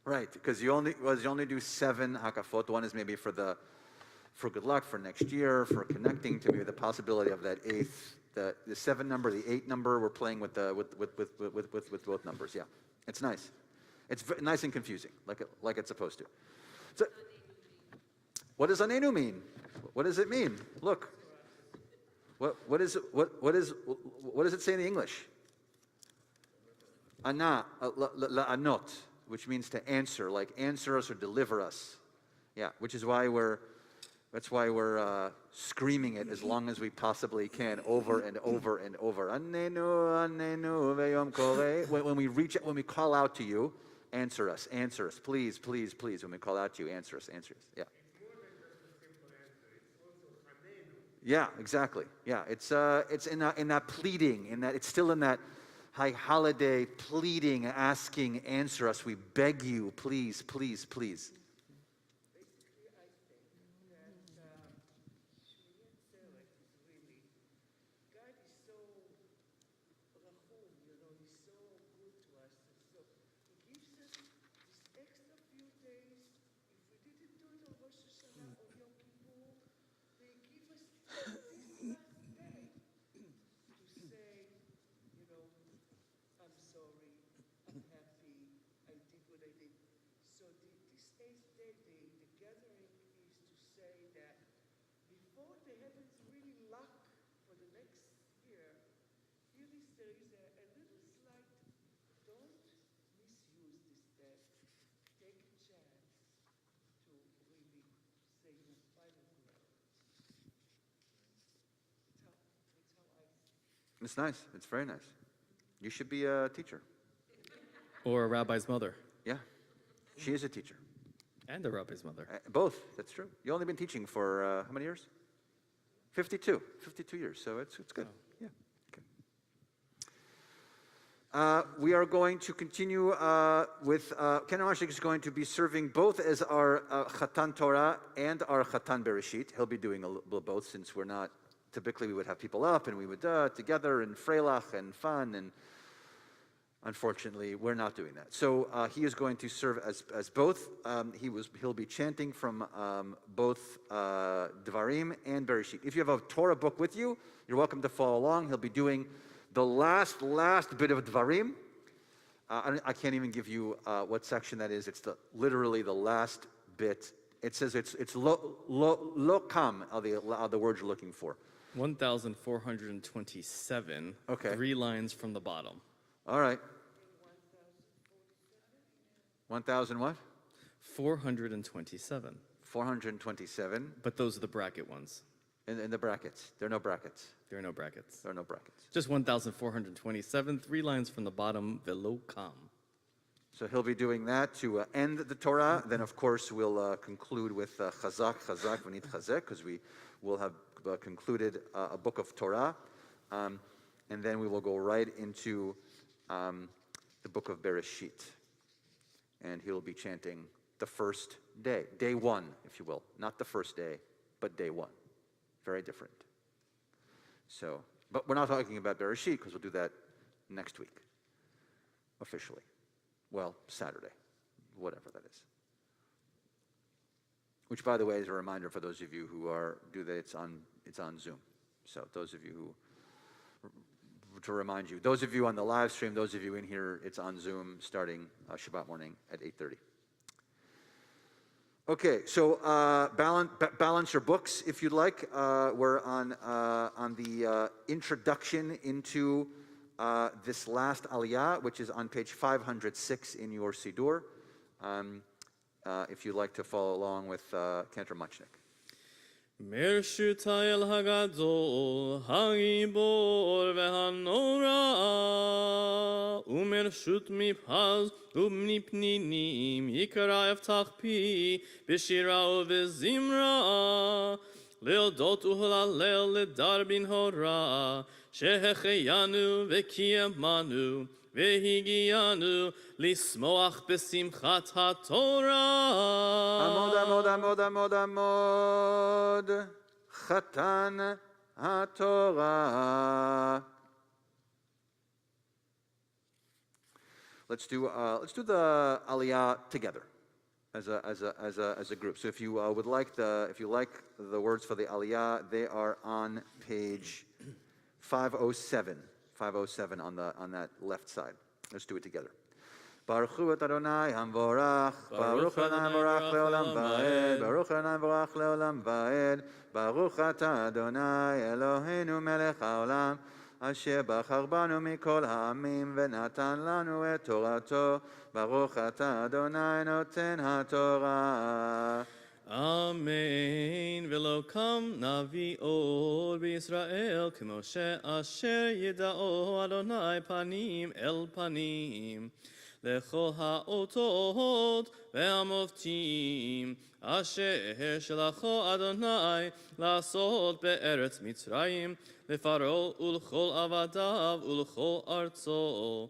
Right, because you only do 7 hakafot. One is maybe for good luck for next year, for connecting to maybe the possibility of that 8th, the 7 number, the 8 number. We're playing with both numbers. Yeah, it's nice. It's nice and confusing, like it's supposed to. So, what does anenu mean? What does it mean? Look, what does it say in the English? Ana, la'anot, which means to answer, like answer us or deliver us. Yeah, which is why we're screaming it as long as we possibly can, over and over and over. When we call out to you, answer us, please, please, please. When we call out to you, answer us. Yeah. Yeah, exactly. Yeah, it's in that pleading, in that it's still in that high holiday, pleading, asking, answer us. We beg you, please, please, please.
Basically, I think that Shmini Atzeret is really, God is so rachum, he's so good to us. And so he gives us this extra few days. If we didn't do it on Rosh Hashanah or Yom Kippur, they give us this last day to say, I'm sorry, I'm happy, I did what I did. So this eighth day, the gathering is to say that before the heavens really lock for the next year, there is a little slight, don't misuse this day. Take a chance to really say you're finally there. That's how I see it.
It's nice. It's very nice. You should be a teacher.
Or a rabbi's mother.
Yeah, she is a teacher.
And a rabbi's mother.
Both, that's true. You've only been teaching for how many years? 52 years, so it's good. Yeah, okay. We are going to continue with, Ken Amashik is going to be serving both as our Chatan Torah and our Chatan Bereshit. He'll be doing a little both, since we're not, typically we would have people up and we would together and freilach and fun, and unfortunately we're not doing that. So he is going to serve as both. He'll be chanting from both Devarim and Bereshit. If you have a Torah book with you, you're welcome to follow along. He'll be doing the last bit of Devarim. I can't even give you what section that is. It's literally the last bit. It says it's lo kam are the words you're looking for.
1,427.
Okay.
3 lines from the bottom.
All right. 1,000 what?
427.
427.
But those are the bracket ones.
In the brackets. There are no brackets.
There are no brackets.
There are no brackets.
Just 1,427. 3 lines from the bottom. Velo kam.
So he'll be doing that to end the Torah. Then, of course, we'll conclude with Chazak, V'nit Chazek, because we will have concluded a book of Torah. And then we will go right into the book of Bereshit. And he'll be chanting the first day, day one, if you will. Not the first day, but day one. Very different. So, but we're not talking about Bereshit, because we'll do that next week, officially. Well, Saturday, whatever that is. Which, by the way, is a reminder for those of you who do that. It's on Zoom. So those of you to remind you, those of you on the live stream, those of you in here, it's on Zoom starting Shabbat morning at 8:30. Okay, so balance your books if you'd like. We're on the introduction into this last aliyah, which is on page 506 in your Siddur, if you'd like to follow along with Cantor Muchnick.
מרשות האל הגדול, הגיבור והנורא, ומרשות מפז ומפנינים, יקרא יפתח פי בשירה ובזמרה, להודות ולהלל לדר בן הורא, שהחיינו וקיימנו, והגיענו לשמוח בשמחת התורה.
עמוד, חתן התורה. Let's do the aliyah together as a group. So if you like the words for the aliyah, they are on page 507 on that left side. Let's do it together. Baruch hu et Adonai hamvorach, Baruch Adonai hamvorach leolam vaed, Baruch Adonai hamvorach leolam vaed, Baruch ata Adonai Eloheinu melech haolam, asher bachar banu mikol ha'amim venatan lanu et torato, Baruch ata Adonai noten haTorah.
Amen. V'lo kam navi od b'Yisrael k'mo she'asher yida'o Adonai panim el panim. לכל האותות והמופתים אשר שלחו אדוני לעשות בארץ מצרים לפרעה ולכל עבדיו ולכל ארצו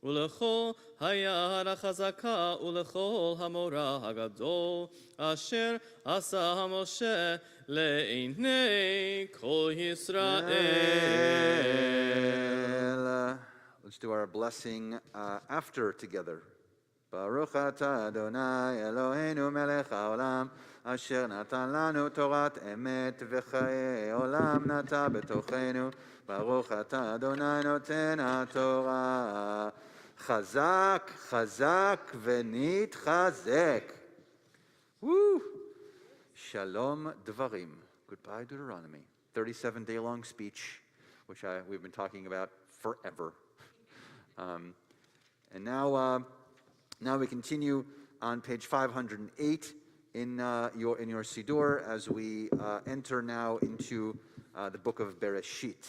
ולכל היד החזקה ולכל המורה הגדול אשר עשה משה לעיני כל ישראל.
Let's do our blessing after together. Baruch atah Adonai Eloheinu melech haolam asher natan lanu torat emet v'chayei olam nata betochenu. Baruch atah Adonai noten haTorah. Chazak, chazak v'nitchazek. Woo! Shalom Dvarim. Goodbye Deuteronomy. 37-day-long speech, which we've been talking about forever. And now we continue on page 508 in your Siddur as we enter now into the book of Bereshit.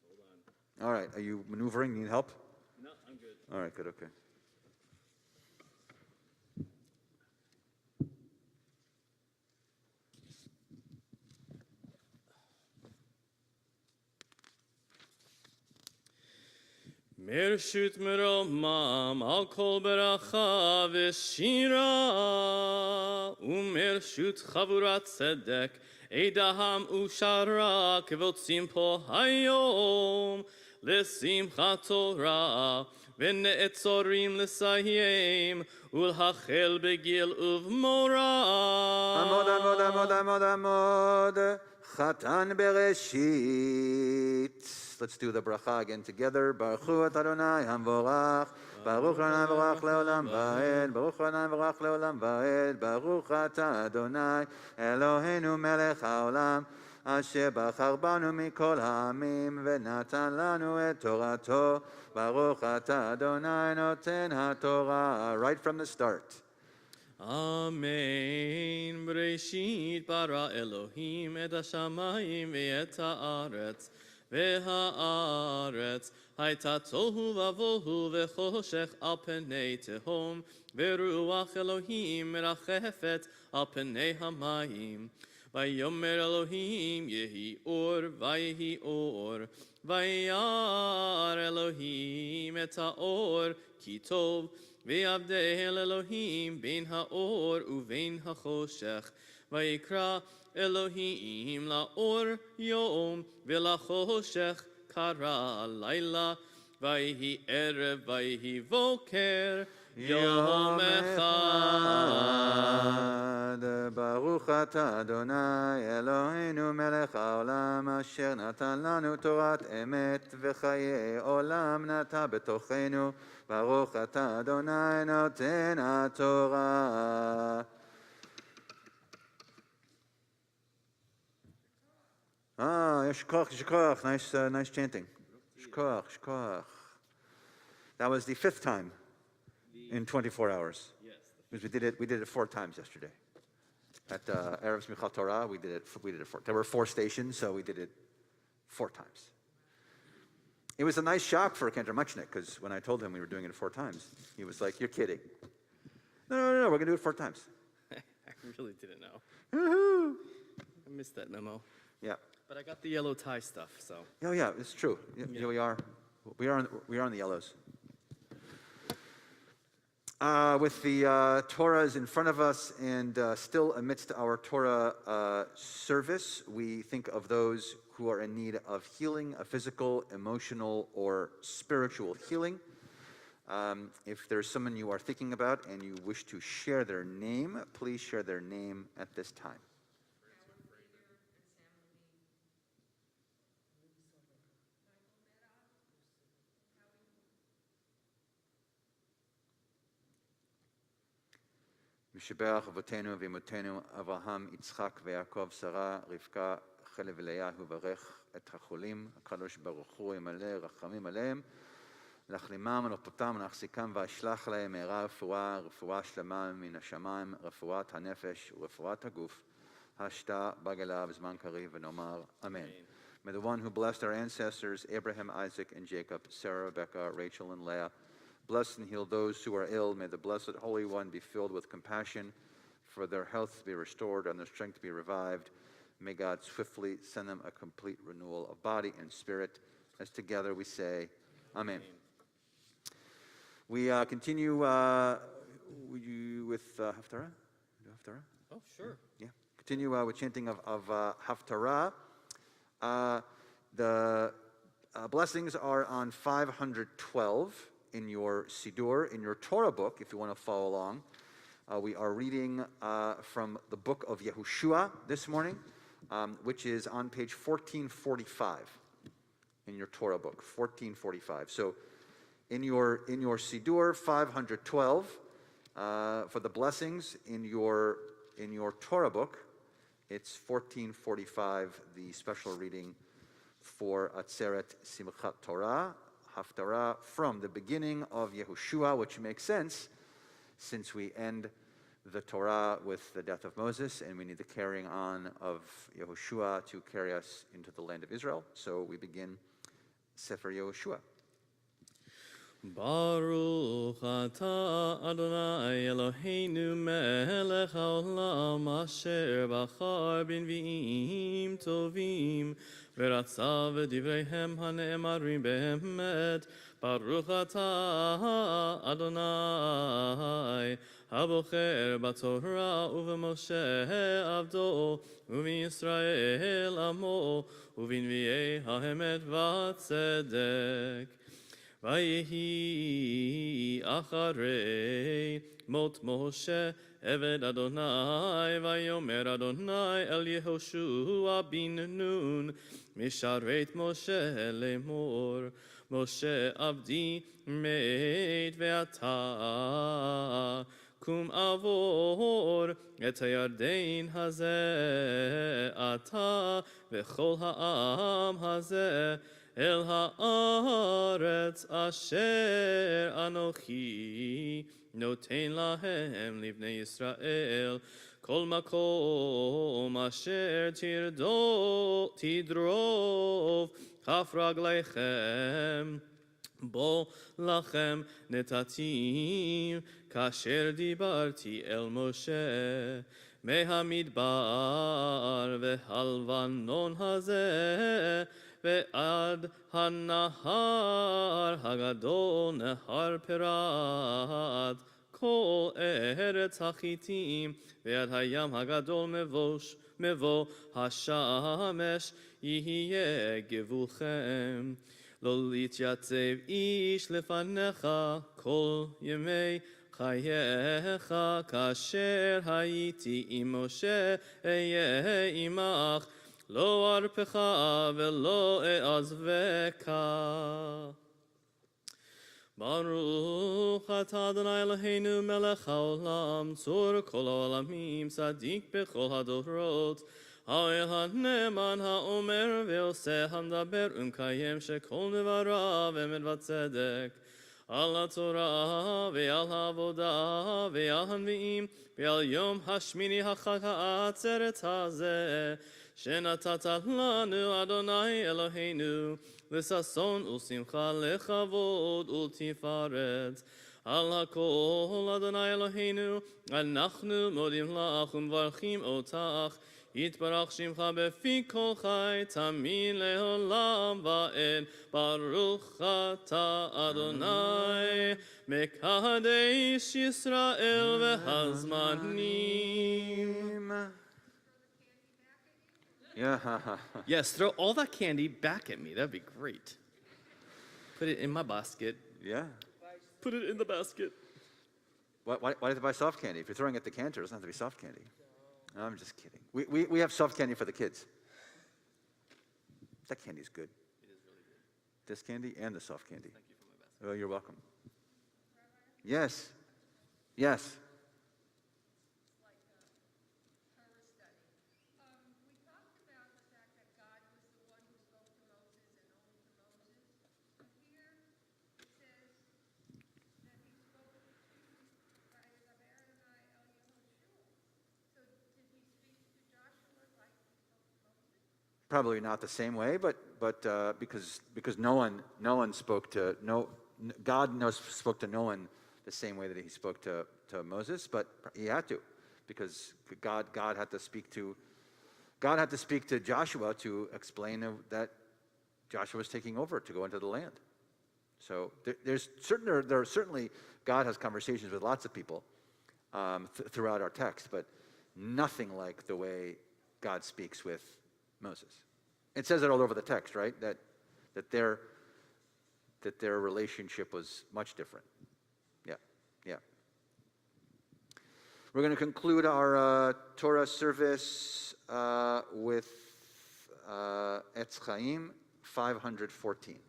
Hold on.
All right, are you maneuvering? Need help?
No, I'm good.
All right, good, okay.
מרשות מרומם על כל ברכה ושירה ומרשות חבורת צדק עדם ושרה כבוצים פה היום לשמחת תורה ונעצורים לסיים ולהחל בגיל ובמורה.
עמוד עמוד עמוד עמוד עמוד חתן בראשית. Let's do the bracha again together. Baruch hu et Adonai hamvorach. Baruch Adonai vorach leolam va'ed. Baruch Adonai vorach leolam va'ed. Baruch ata Adonai Eloheinu melech haolam. Asher bachar banu mikol ha'amim ve'natan lanu et torato. Baruch ata Adonai noten haTorah. Right from the start.
Amen. Bereshit bara Elohim et hashamayim ve'et haaretz. והארץ הייתה תוהו ובוהו וחושך על פני תהום ורוח אלוהים מרחפת על פני המים ויאמר אלוהים יהי אור ויהי אור וירא אלוהים את האור כי טוב ויבדל אלוהים בין האור ובין החושך ויקרא אלוהים לאור יום ולחושך קרא לילה ויהי ערב ויהי בוקר יום אחד.
ברוך אתה אדוני אלוהינו מלך העולם אשר נתן לנו תורת אמת וחיי עולם נטע בתוכנו. ברוך אתה אדוני נותן התורה. Yishkor, Yishkor. Nice chanting. Yishkor, Yishkor. That was the 5th time in 24 hours.
Yes.
Because we did it 4 times yesterday. At Atzeret-Simchat Torah, we did it 4. There were 4 stations, so we did it 4 times. It was a nice shock for Kendra Muchnick, because when I told him we were doing it 4 times, he was like, "You're kidding." No, we're going to do it 4 times.
I really didn't know.
Woohoo!
I missed that memo.
Yeah.
But I got the yellow tie stuff, so.
Oh yeah, it's true. Yeah. We are on the yellows. With the Torahs in front of us and still amidst our Torah service, we think of those who are in need of healing, a physical, emotional, or spiritual healing. If there's someone you are thinking about and you wish to share their name, please share their name at this time. משבח אבותינו ואמותינו אברהם, יצחק ויעקב, שרה, רבקה, חלב ולאה, וברך את החולים, הקדוש ברוך הוא ימלא רחמים עליהם, להחלימם ולרפאותם ולהחזיקם וישלח להם מהרה רפואה שלמה מן השמיים, רפואת הנפש ורפואת הגוף, השתה בגלה בזמן קריב ונאמר אמן. May the one who blessed our ancestors, Abraham, Isaac, and Jacob, Sarah, Rebekah, Rachel, and Leah, bless and heal those who are ill. May the Blessed Holy One be filled with compassion, for their health to be restored and their strength to be revived. May God swiftly send them a complete renewal of body and spirit. As together we say, Amen. We continue with Haftarah. Do Haftarah?
Oh, sure.
Yeah. Continue with chanting of Haftarah. The blessings are on 512 in your Siddur, in your Torah book, if you want to follow along. We are reading from the book of Yehoshua this morning, which is on page 1445 in your Torah book, 1445. So in your Siddur, 512 for the blessings in your Torah book. It's 1445, the special reading for Atzeret-Simchat Torah, Haftarah, from the beginning of Yehoshua, which makes sense since we end the Torah with the death of Moses, and we need the carrying on of Yehoshua to carry us into the land of Israel. So we begin Sefer Yehoshua.
Baruch atah Adonai Eloheinu melech haolam asher bachar b'nvi'im tovim v'ratza v'divreihem hane'emarim be'emet. Baruch atah Adonai habocher b'Torah u'v'Moshe avdo u'v'Yisrael amo u'v'nvi'ei ha'emet v'tzedek. Vayehi acharei mot Moshe eved Adonai vayomer Adonai el Yehoshua bin Nun misharet Moshe lemor Moshe abdi meit ve'ata kum avor et hayardein hazeh ata v'chol ha'am hazeh El haaretz asher anochi noten lahem livnei Yisrael kol makom asher tidrov chaf ragleichem bo lachem netatim kasher dibarti el Moshe mehamidbar vehalvanon hazeh ועד הנהר הגדול נהר פרת כל ארץ החיתים ועד הים הגדול מבוא השמש יהיה גבולכם לא להתייצב איש לפניך כל ימי חייך כאשר הייתי עם משה אהיה עמך לא ארפך ולא אעזבך. ברוך אתה אדוני אלוהינו מלך העולם, צור כל העולמים, צדיק בכל הדורות, האל הנאמן האומר ועושה המדבר ומקיים שכל דבריו אמת וצדק. על התורה ועל העבודה ועל הנביאים ועל יום השמיני החג העצרת הזה שנתת לנו אדוני אלוהינו לששון ולשמחה לכבוד ולתפארת. על הכל אדוני אלוהינו אנחנו מודים לך ומברכים אותך. יתברך שמך בפי כל חי תמיד לעולם ועד. ברוך אתה אדוני מקדש ישראל והזמנים.
Yeah.
Yes, throw all that candy back at me. That'd be great. Put it in my basket.
Yeah.
Put it in the basket.
Why do you have to buy soft candy? If you're throwing it at the canter, it doesn't have to be soft candy. No, I'm just kidding. We have soft candy for the kids. That candy's good.
It is really good.
This candy and the soft candy.
Thank you for my basket.
Oh, you're welcome. Yes. Yes.
Like a Torah study. We talked about the fact that God was the one who spoke to Moses and only to Moses. But here it says that he spoke to Vayedaber Adonai el Yehoshua. So did he speak to Joshua like he spoke to Moses?
Probably not the same way, but because no one spoke to God spoke to no one the same way that he spoke to Moses, but he had to, because God had to speak to Joshua to explain that Joshua was taking over to go into the land. So there are certainly God has conversations with lots of people throughout our text, but nothing like the way God speaks with Moses. It says it all over the text, right? That their relationship was much different. Yeah. We're going to conclude our Torah service with Etz Chaim 514.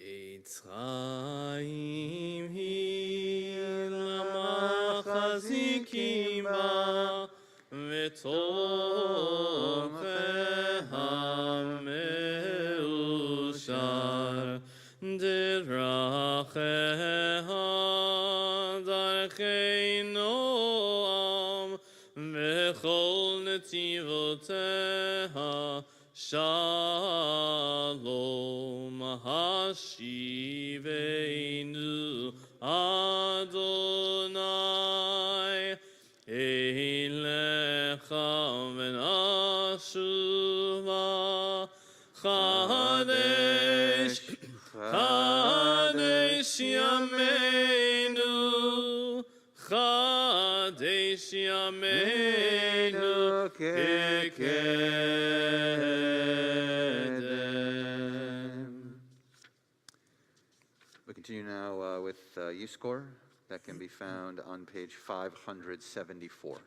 Eitz Chaim hi lamachazikim ba v'tocheha me'ushar deracheha darchei noam v'chol netivoteha Shalom Hashiveinu Adonai Eilecha v'nashuva Chadesh Chadesh Yameinu Chadesh Yameinu
We continue now with Yizkor. That can be found on page 574.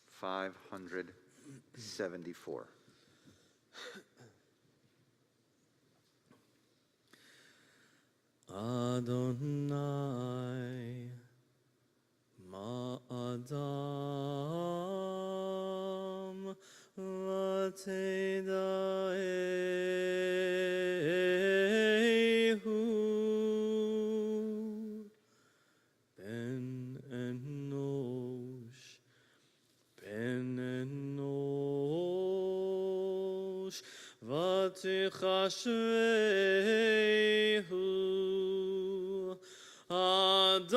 574.
Adonai Ma'adam V'tedaehu Ben Enosh V'tichashvehu Adam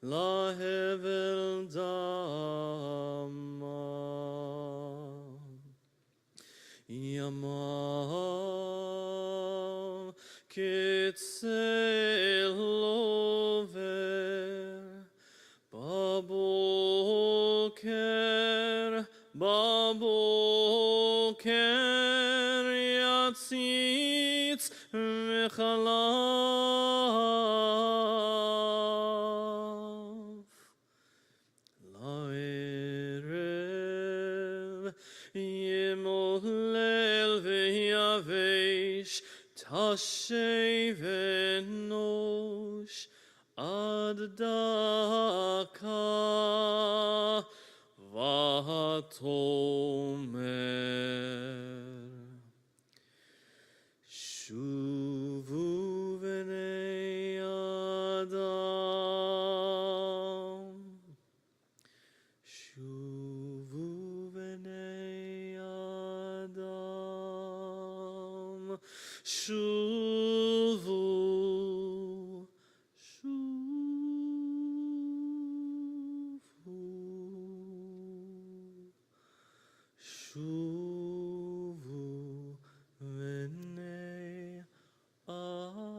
Lahevel Dama Yamav Kitzel Over Baboker Yatzitz Mechalav La'erev Yimolel V'yavesh Tashev Enosh Ad Daka Vatomer Shuvu V'nei Adam Shuvu V'nei Adam Shuvu Shuvu V'nei Adam.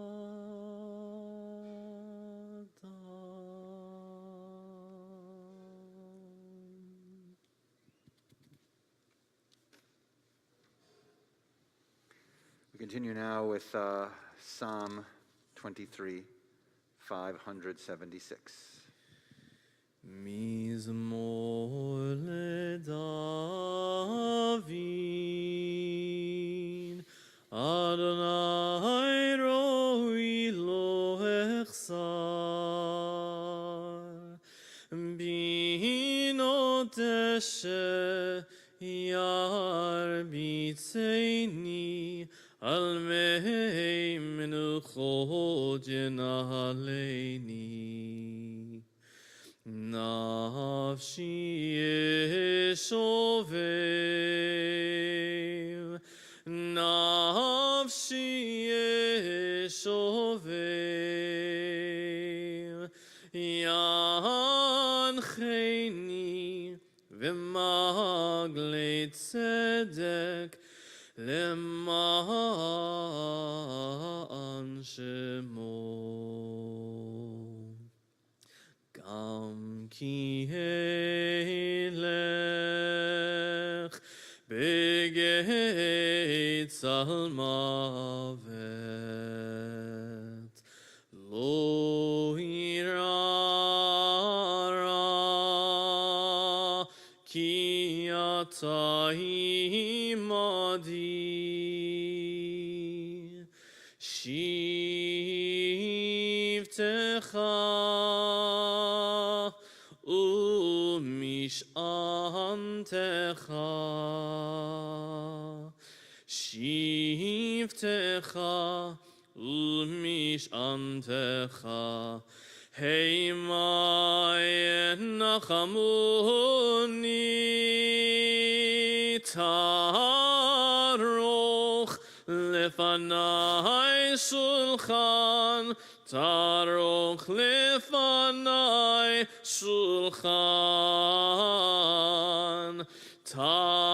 We continue now with Psalm 23, 576.
Mizmor leDavid, Adonai roi lo echsar, binot eshe ירביצני על מי מנוחות ינהלני. נפשי ישובב, נפשי ישובב, ינחני ומגלי צדק למען שמו. גם כי הלך בגיא צלמוות, לא ירא רע, כי אתה עמדי. שבטך ומשענתך, שבטך ומשענתך, המה ינחמוני. תערוך לפני שולחן, תערוך לפני שולחן, תערוך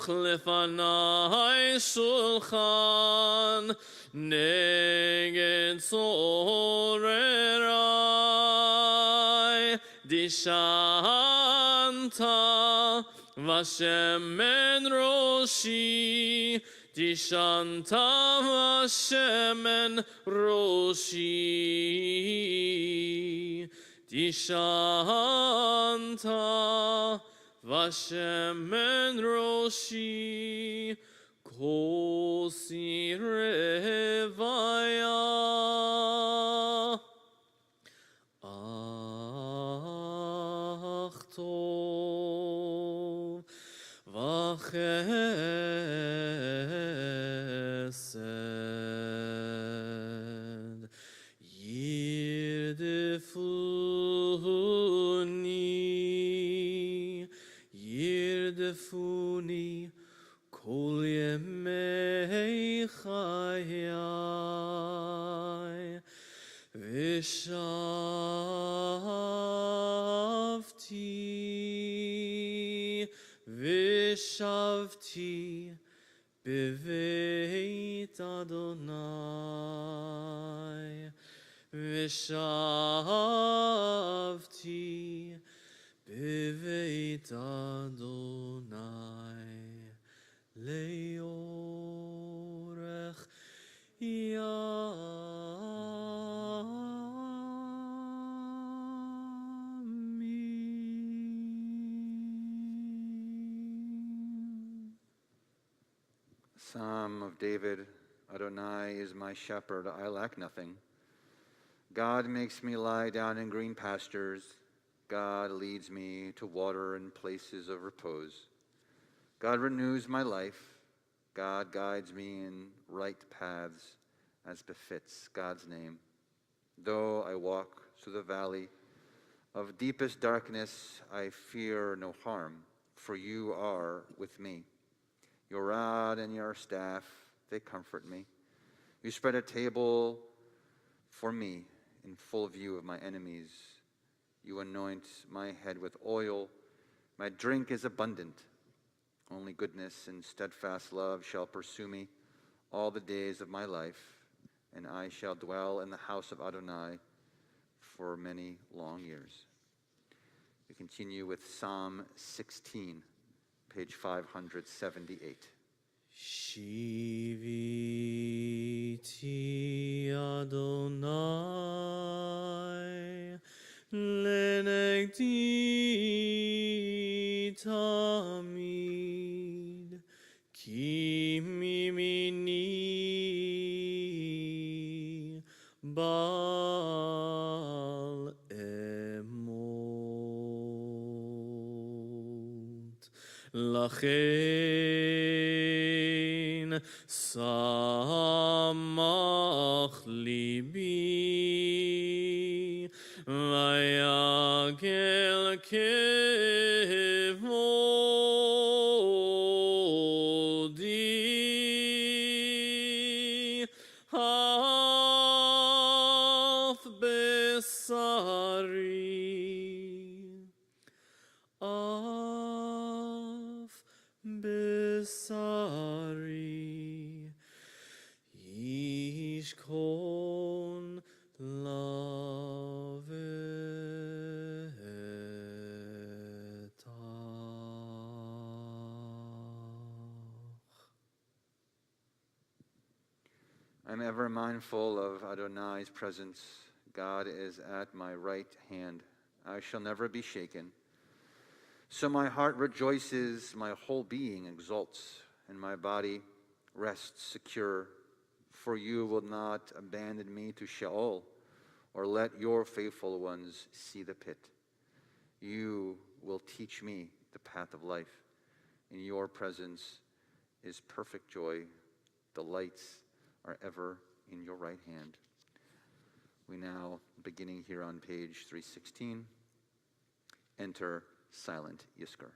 לפני שולחן, נגד צוררי. דשנת ושמן ראשי, דשנת ושמן ראשי, דשנת ושמן ראשי, כוסי רוויה. אך טוב וחסד ירדפוני, ירדפוני כל ימי חיי, ושבתי בבית אדוני, ושבתי בבית אדוני לאורך ימים.
Psalm of David. Adonai is my shepherd, I lack nothing. God makes me lie down in green pastures. God leads me to water and places of repose. God renews my life. God guides me in right paths as befits God's name. Though I walk through the valley of deepest darkness, I fear no harm, for you are with me. Your rod and your staff, they comfort me. You spread a table for me in full view of my enemies. You anoint my head with oil. My drink is abundant. Only goodness and steadfast love shall pursue me all the days of my life, and I shall dwell in the house of Adonai for many long years. We continue with Psalm 16, page 578.
Shiviti Adonai lenegdi tamid, ki mimini bal emor. לכן שמח ליבי ויגל כבודי אף בשרי אף בשרי ישכון לבטח.
I'm ever mindful of Adonai's presence. God is at my right hand. I shall never be shaken. So my heart rejoices, my whole being exults, and my body rests secure. For you will not abandon me to Sheol, or let your faithful ones see the pit. You will teach me the path of life. In your presence is perfect joy. Delights are ever in your right hand. We now, beginning here on page 316, enter silent Yizkor.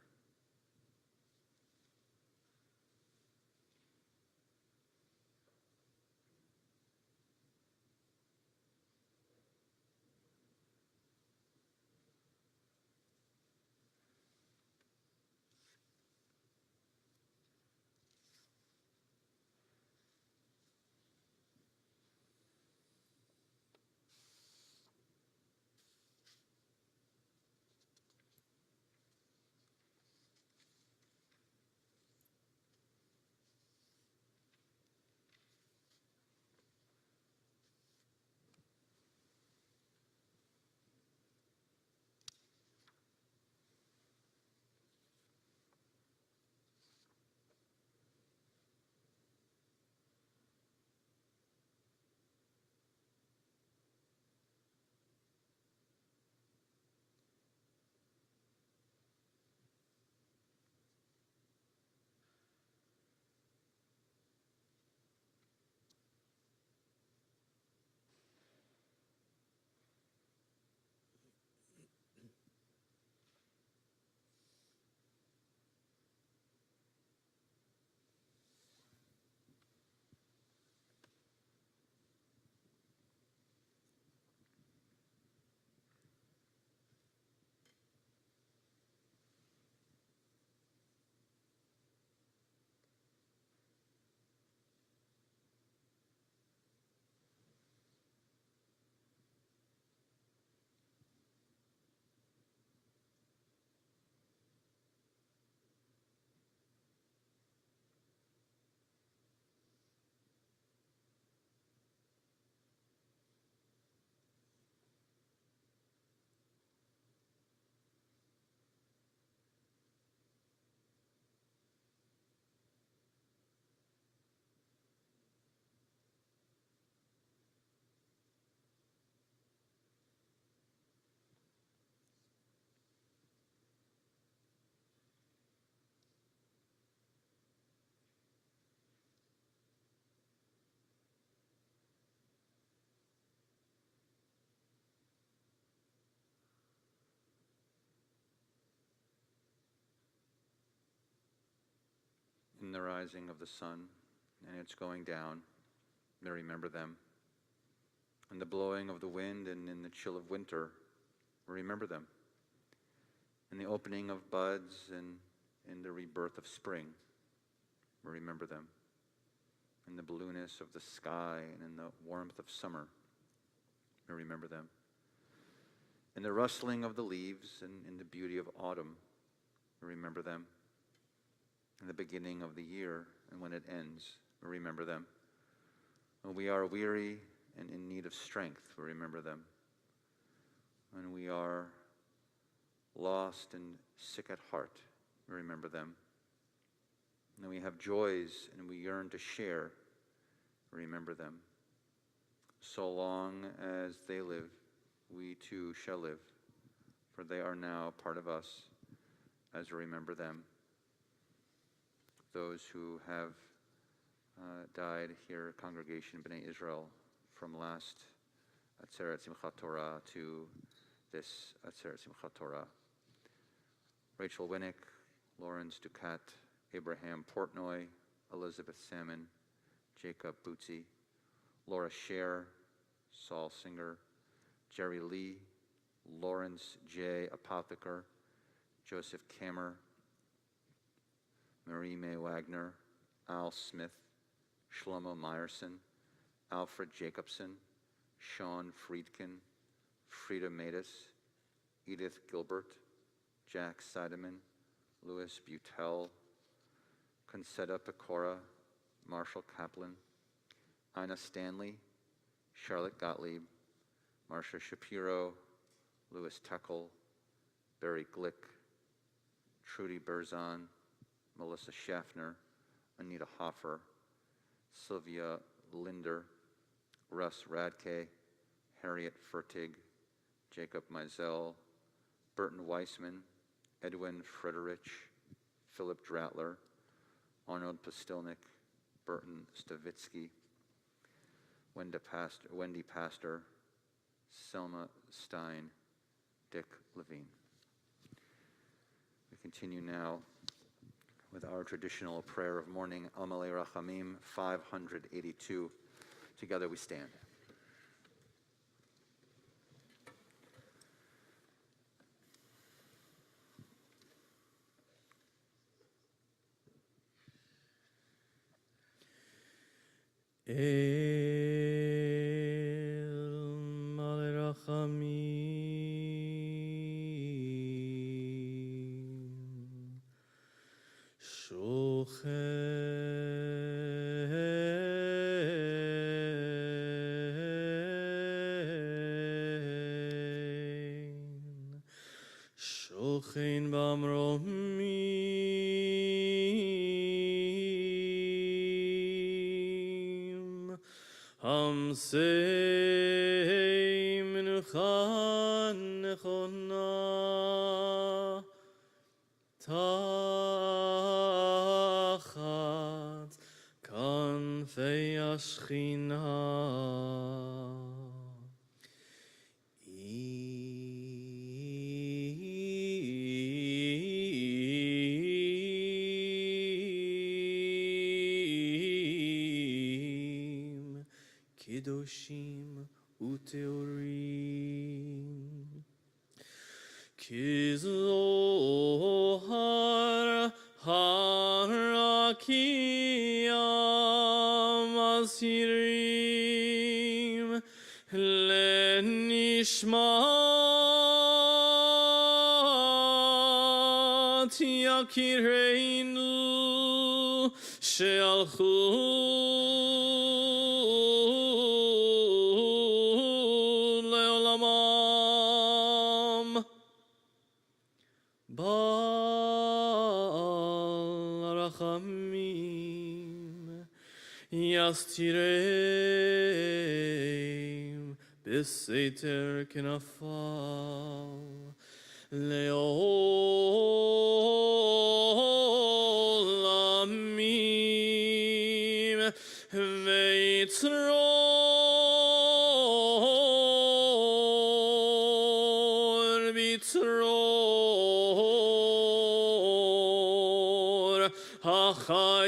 In the rising of the sun and its going down, may remember them. In the blowing of the wind and in the chill of winter, remember them. In the opening of buds and in the rebirth of spring, remember them. In the blueness of the sky and in the warmth of summer, remember them. In the rustling of the leaves and in the beauty of autumn, remember them. In the beginning of the year and when it ends, remember them. When we are weary and in need of strength, remember them. When we are lost and sick at heart, remember them. When we have joys and we yearn to share, remember them. So long as they live, we too shall live, for they are now part of us as we remember them. those who have died here, congregation B'nai Israel, from last Atzeret-Simchat Torah to this Atzeret-Simchat Torah. Rachel Winnick, Lawrence Ducat, Abraham Portnoy, Elizabeth Salmon, Jacob Bootsy, Laura Scher, Saul Singer, Jerry Lee, Lawrence J. Apotheker, Joseph Kammer, Marie Mae Wagner, Al Smith, Shlomo Meyerson, Alfred Jacobson, Sean Friedkin, Frida Matus, Edith Gilbert, Jack Seidemann, Louis Butel, Concetta Pecora, Marshall Kaplan, Ina Stanley, Charlotte Gottlieb, Marcia Shapiro, Louis Teckel, Barry Glick, Trudy Berzon, Melissa Schaffner, Anita Hoffer, Sylvia Linder, Russ Radke, Harriet Fertig, Jacob Mizell, Burton Weissman, Edwin Frederich, Philip Dratler, Arnold Postilnik, Burton Stavitsky, Wendy Pastor, Selma Stein, Dick Levine. We continue now with our traditional prayer of morning, Al Malei Rachamim 582. Together we stand.
El Malei Rachamim Shochein b'amromim Hamsei menucha nechona Tachat kanfei Ashchina Kedoshim uteorim Kizohar harakia masirim lenishmat yakireinu she'alchu Yastireim b'seiter k'nafal le'olamim v'yitzror b'yitzror hachayim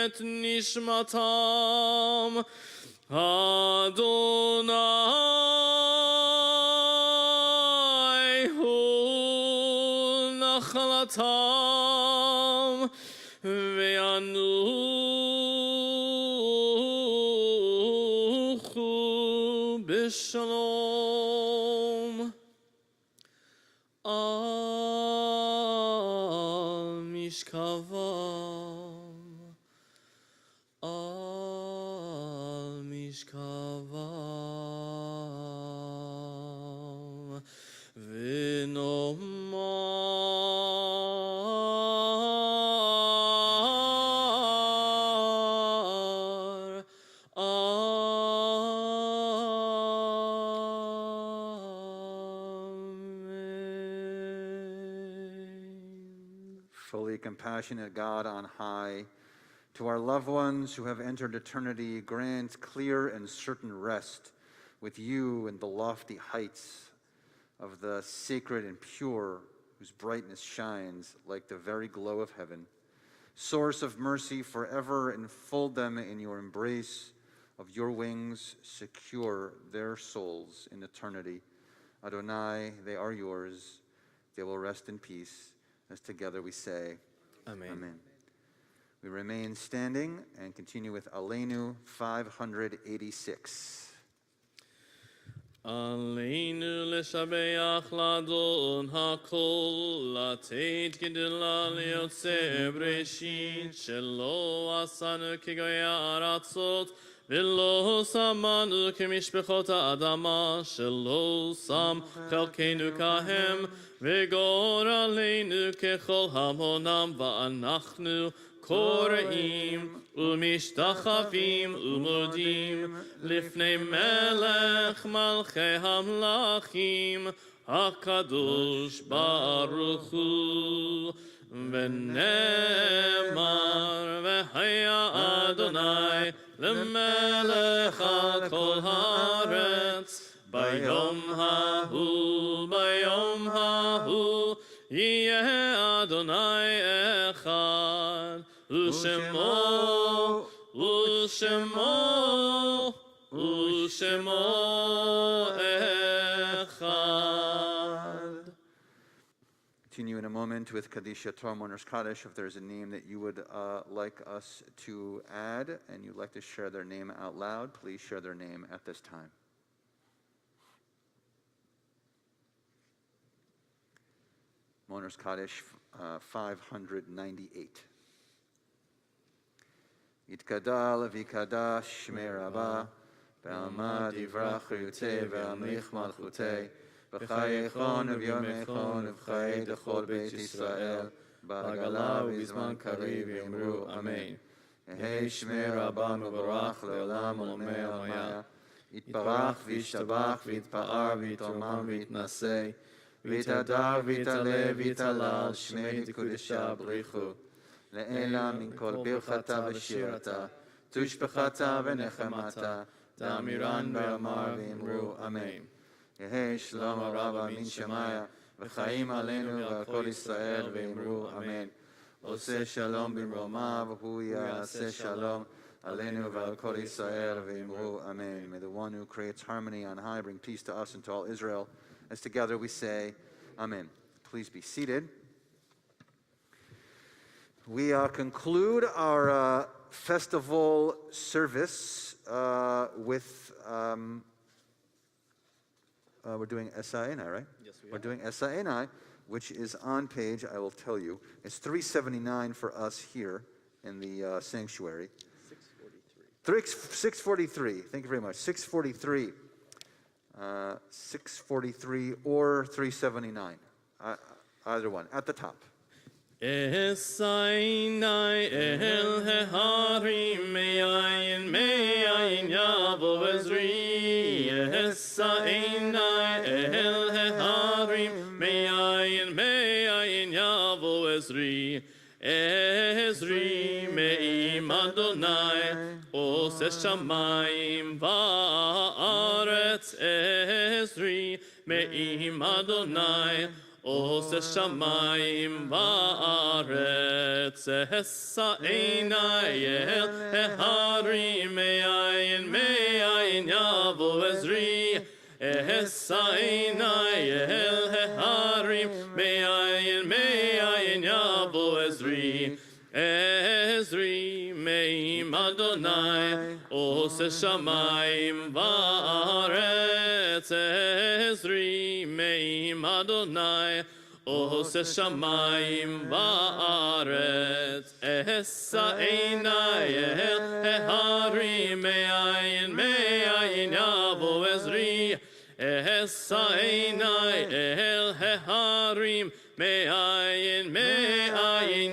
et nishmatam Adonai hu nachlatam ve'anuchu b'shalom al mishkavam v'nomar
Fully compassionate God on high, to our loved ones who have entered eternity, grant clear and certain rest with you in the lofty heights of the sacred and pure, whose brightness shines like the very glow of heaven. Source of mercy, forever enfold them in your embrace of your wings, secure their souls in eternity. Adonai, they are yours. They will rest in peace, as together we say,
Amen.
Amen. We remain standing and continue with Aleinu 586.
עלינו לשבח לאדון הכל, לתת גדולה ליוצא בראשית, שלא עשנו כגויי הארצות, ולא שמנו כמשפחות האדמה, שלא שם חלקנו כהם, וגורלנו ככל המונם, ואנחנו קוראים ומשתחווים ומודים לפני מלך מלכי המלכים הקדוש ברוך הוא. ונאמר והיה אדוני למלך על כל הארץ ביום ההוא יהיה אדוני אחד ושמו אחד.
Continue in a moment with Kadisha Torah Mourner's Kaddish. If there's a name that you would like us to add and you'd like to share their name out loud, please share their name at this time. Mourner's Kaddish 598. יתגדל ויקדש שמי רבה, בעלמא דברך חיותי והמליך מלכותי, בחייכון וביומייכון ובחיי דכל בית ישראל, בעגלה ובזמן קריב יאמרו אמן. יהי שמי רבה מבורך לעולם ולעולמי עולמיה, יתברך וישתבח ויתפאר ויתרומם ויתנשא, ויתהדר ויתעלה ויתהלל שמי דקודשה בריחו. לעילה מן כל ברכתה ושירתה, תושבחתה ונחמתה, תאמירן ואמר ואמרו אמן. יהי שלום הרבה מן שמיה, וחיים עלינו ועל כל ישראל ואמרו אמן. עושה שלום במרומיו, והוא יעשה שלום עלינו ועל כל ישראל ואמרו amen. May the one who creates harmony on high bring peace to us and to all Israel. As together we say, amen. Please be seated. We conclude our festival service with, we're doing Esa'enai, right?
Yes, we
We're doing Esa'enai, which is on page, I will tell you, it's 379 for us here in the sanctuary. 643, thank you very much. 643. 643 or 379. Either one, at the top.
Esa'enai el heharim me'ayin yavo ezri. Esa'enai el heharim me'ayin yavo ezri. Ezri me'im Adonai ose shamayim va'aretz. Ezri me'im Adonai ose shamayim va'aretz. Esa'enai el heharim me'ayin yavo ezri. Esa'enai el heharim me'ayin yavo ezri. Ezri me'im Adonai ose shamayim va'aretz. Ezri me'im Adonai ose shamayim va'aretz. Esa'enai el heharim me'ayin yavo ezri. Esa'enai el heharim me'ayin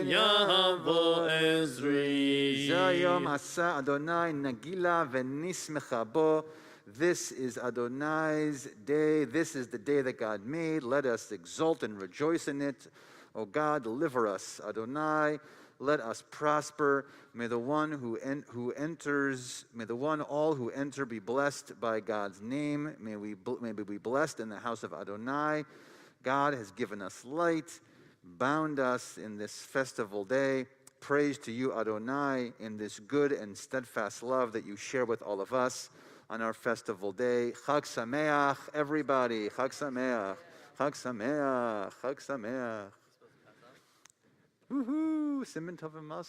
yavo ezri.
Zayom asa Adonai nagila v'nismecha bo. This is Adonai's day. This is the day that God made. Let us exult and rejoice in it. O God, deliver us. Adonai, let us prosper. May the one who enters, may the one all who enter be blessed by God's name. May we be blessed in the house of Adonai. God has given us light, bound us in this festival day. Praise to you, Adonai, in this good and steadfast love that you share with all of us on our festival day. Chag Sameach, everybody. Chag Sameach. Chag Sameach. Chag Sameach. Woohoo! Siman Tovim Mas.